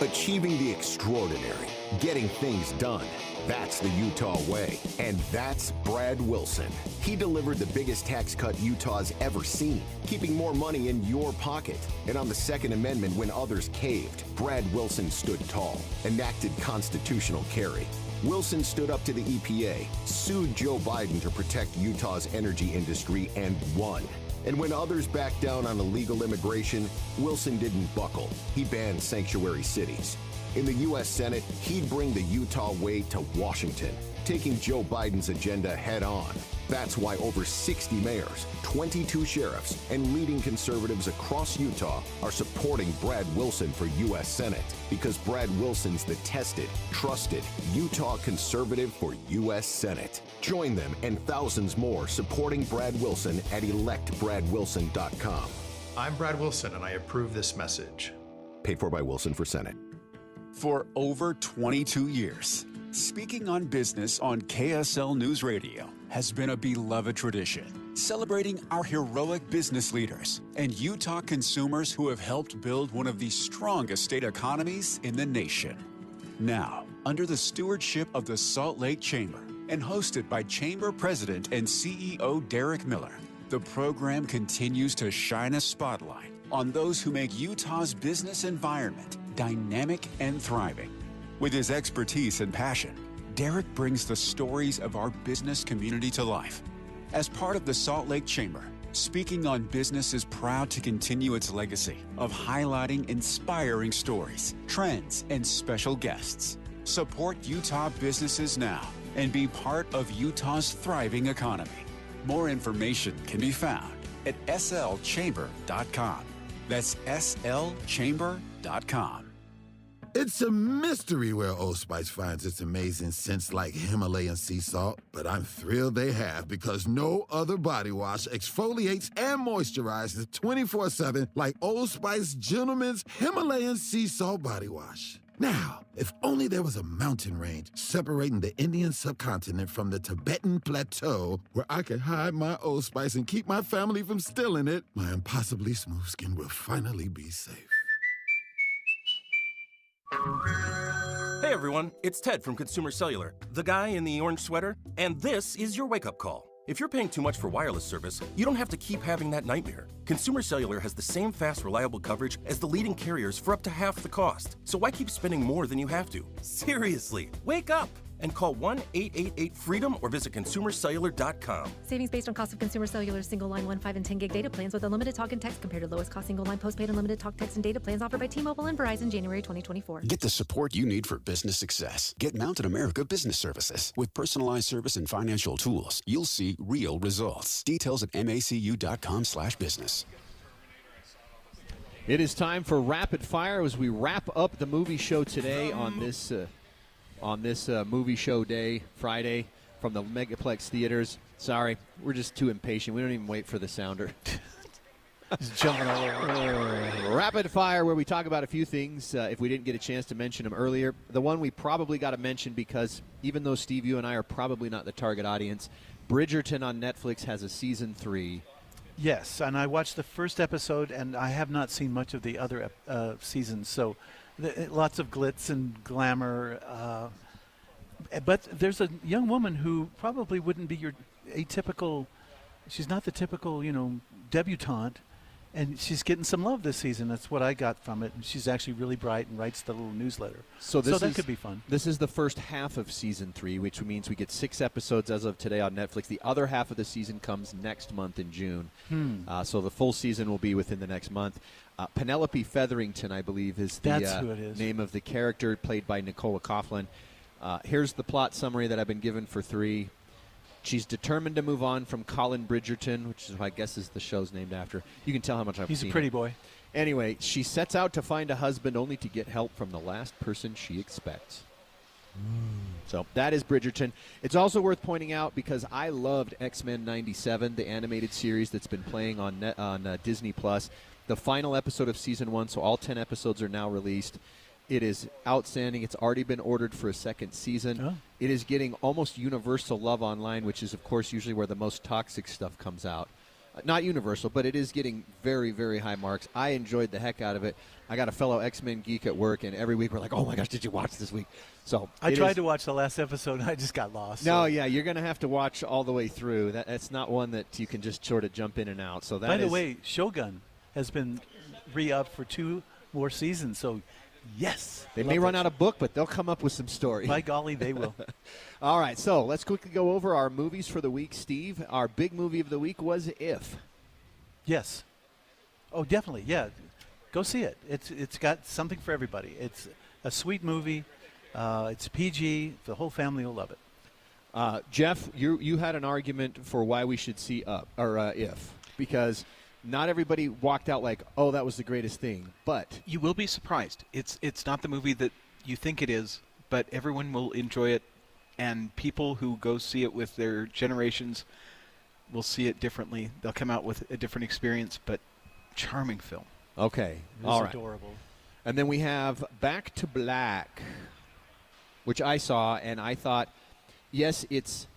Achieving the extraordinary Getting things done. That's the Utah way. And that's Brad Wilson. He delivered the biggest tax cut Utah's ever seen, keeping more money in your pocket. And on the Second Amendment, when others caved, Brad Wilson stood tall, enacted constitutional carry. Wilson stood up to the EPA, sued Joe Biden to protect Utah's energy industry, and won. And when others backed down on illegal immigration, Wilson didn't buckle. He banned sanctuary cities. In the U.S. Senate, he'd bring the Utah way to Washington, taking Joe Biden's agenda head on. That's why over 60 mayors, 22 sheriffs, and leading conservatives across Utah are supporting Brad Wilson for U.S. Senate, because Brad Wilson's the tested, trusted Utah conservative for U.S. Senate. Join them and thousands more supporting Brad Wilson at electbradwilson.com. I'm Brad Wilson, and I approve this message. Paid for by Wilson for Senate. For over 22 years, speaking on business on KSL News Radio has been a beloved tradition, celebrating our heroic business leaders and Utah consumers who have helped build one of the strongest state economies in the nation. Now, under the stewardship of the Salt Lake Chamber and hosted by Chamber President and CEO Derek Miller, the program continues to shine a spotlight on those who make Utah's business environment dynamic and thriving. With his expertise and passion, Derek brings the stories of our business community to life. As part of the Salt Lake Chamber, Speaking on Business is proud to continue its legacy of highlighting inspiring stories, trends, and special guests. Support Utah businesses now and be part of Utah's thriving economy. More information can be found at slchamber.com. That's slchamber.com. It's a mystery where Old Spice finds its amazing scents like Himalayan sea salt, but I'm thrilled they have, because no other body wash exfoliates and moisturizes 24/7 like Old Spice Gentleman's Himalayan Sea Salt Body Wash. Now, if only there was a mountain range separating the Indian subcontinent from the Tibetan plateau where I could hide my Old Spice and keep my family from stealing it, my impossibly smooth skin will finally be safe. Hey everyone, it's Ted from Consumer Cellular, the guy in the orange sweater, and this is your wake-up call. If you're paying too much for wireless service, you don't have to keep having that nightmare. Consumer Cellular has the same fast, reliable coverage as the leading carriers for up to half the cost. So why keep spending more than you have to? Seriously, wake up and call 1-888-FREEDOM or visit consumercellular.com. Savings based on cost of Consumer Cellular single line 1, 5, and 10 gig data plans with unlimited talk and text compared to lowest cost single line postpaid unlimited talk, text, and data plans offered by T-Mobile and Verizon January 2024. Get the support you need for business success. Get Mountain America Business Services. With personalized service and financial tools, you'll see real results. Details at macu.com/business. It is time for Rapid Fire as we wrap up the movie show today on this movie show day, Friday, from the Megaplex Theaters. Sorry, we're just too impatient. We don't even wait for the sounder. Just jumping all over. Rapid Fire, where we talk about a few things if we didn't get a chance to mention them earlier. The one we probably got to mention, because even though, Steve, you and I are probably not the target audience, Bridgerton on Netflix has a season 3. Yes, and I watched the first episode, and I have not seen much of the other seasons, so lots of glitz and glamour. But there's a young woman who probably wouldn't be your atypical, she's not the typical, debutante, and she's getting some love this season. That's what I got from it. And she's actually really bright and writes the little newsletter. So that could be fun. This is the first half of season 3, which means we get 6 episodes as of today on Netflix. The other half of the season comes next month in June. So the full season will be within the next month. Penelope Featherington, I believe, is the name of the character, played by Nicola Coughlan. Here's the plot summary that I've been given for 3. She's determined to move on from Colin Bridgerton, which is who I guess is the show's named after. You can tell how much I've seen. He's a pretty boy. Anyway, she sets out to find a husband only to get help from the last person she expects. So that is Bridgerton. It's also worth pointing out, because I loved X-Men 97, the animated series that's been playing on Disney+. The final episode of season 1, so all 10 episodes are now released. It is outstanding. It's already been ordered for a second season. Oh. It is getting almost universal love online, which is, of course, usually where the most toxic stuff comes out. not universal, but it is getting very, very high marks. I enjoyed the heck out of it. I got a fellow X-Men geek at work, and every week we're like, oh, my gosh, did you watch this week? So I tried to watch the last episode, and I just got lost. No, yeah, you're going to have to watch all the way through. That's not one that you can just sort of jump in and out. So By the way, Shogun has been re-upped for 2 more seasons, so yes. They may run out of book, but they'll come up with some story. By golly, they will. All right, so let's quickly go over our movies for the week. Steve, our big movie of the week was If. Yes. Oh, definitely, yeah. Go see it. It's got something for everybody. It's a sweet movie. It's PG. The whole family will love it. Jeff, you had an argument for why we should see If, because not everybody walked out like, oh, that was the greatest thing. But you will be surprised. It's not the movie that you think it is, but everyone will enjoy it, and people who go see it with their generations will see it differently. They'll come out with a different experience, but charming film. Okay. All right. Adorable. And then we have Back to Black, which I saw, and I thought, yes, it's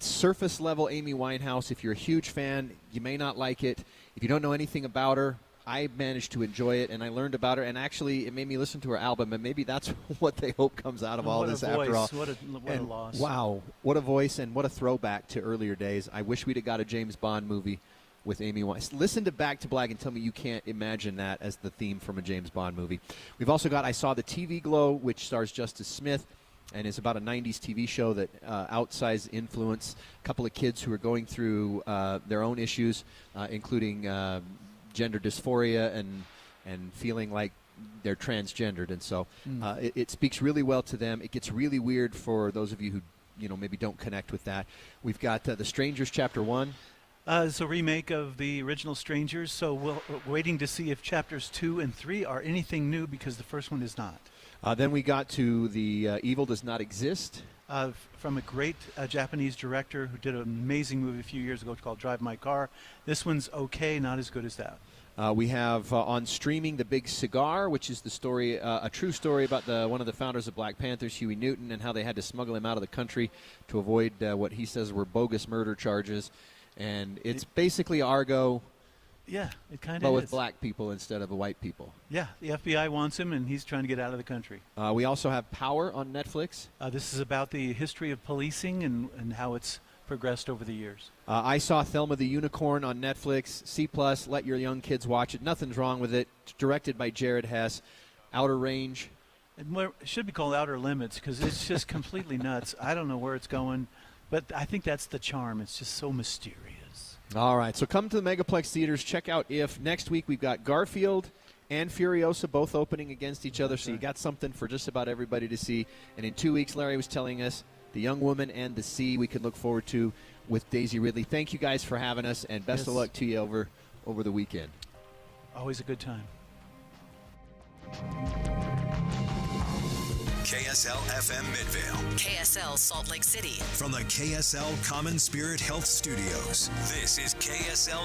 surface level Amy Winehouse. If you're a huge fan, you may not like it. If you don't know anything about her, I managed to enjoy it, and I learned about her, and actually it made me listen to her album, and maybe that's what they hope comes out of all this after all. What a loss. Wow, what a voice, and what a throwback to earlier days. I wish we'd have got a James Bond movie with Amy Winehouse. Listen to Back to Black and tell me you can't imagine that as the theme from a James Bond movie. We've also got I Saw the TV Glow, which stars Justice Smith and is about a 90s TV show that outsized influence a couple of kids who are going through their own issues, including gender dysphoria and feeling like they're transgendered. And so it speaks really well to them. It gets really weird for those of you who maybe don't connect with that. We've got The Strangers Chapter 1. It's a remake of the original Strangers, so we're waiting to see if Chapters 2 and 3 are anything new, because the first one is not. Then we got to The Evil Does Not Exist. From a great Japanese director who did an amazing movie a few years ago called Drive My Car. This one's okay, not as good as that. We have on streaming The Big Cigar, which is the story, a true story about one of the founders of Black Panthers, Huey Newton, and how they had to smuggle him out of the country to avoid what he says were bogus murder charges. And it's basically Argo. Yeah, it kind of is. But with black people instead of white people. Yeah, the FBI wants him, and he's trying to get out of the country. We also have Power on Netflix. This is about the history of policing and how it's progressed over the years. I Saw Thelma the Unicorn on Netflix. C+, let your young kids watch it. Nothing's wrong with it. It's directed by Jared Hess. Outer Range. It should be called Outer Limits, because it's just completely nuts. I don't know where it's going, but I think that's the charm. It's just so mysterious. All right, so come to the Megaplex Theaters. Check out If. Next week we've got Garfield and Furiosa both opening against each other, so you got something for just about everybody to see. And in 2 weeks, Larry was telling us The Young Woman and the Sea we could look forward to with Daisy Ridley. Thank you guys for having us, and best of luck to you over the weekend. Always a good time. KSL FM Midvale. KSL Salt Lake City. From the KSL CommonSpirit Health Studios, this is KSL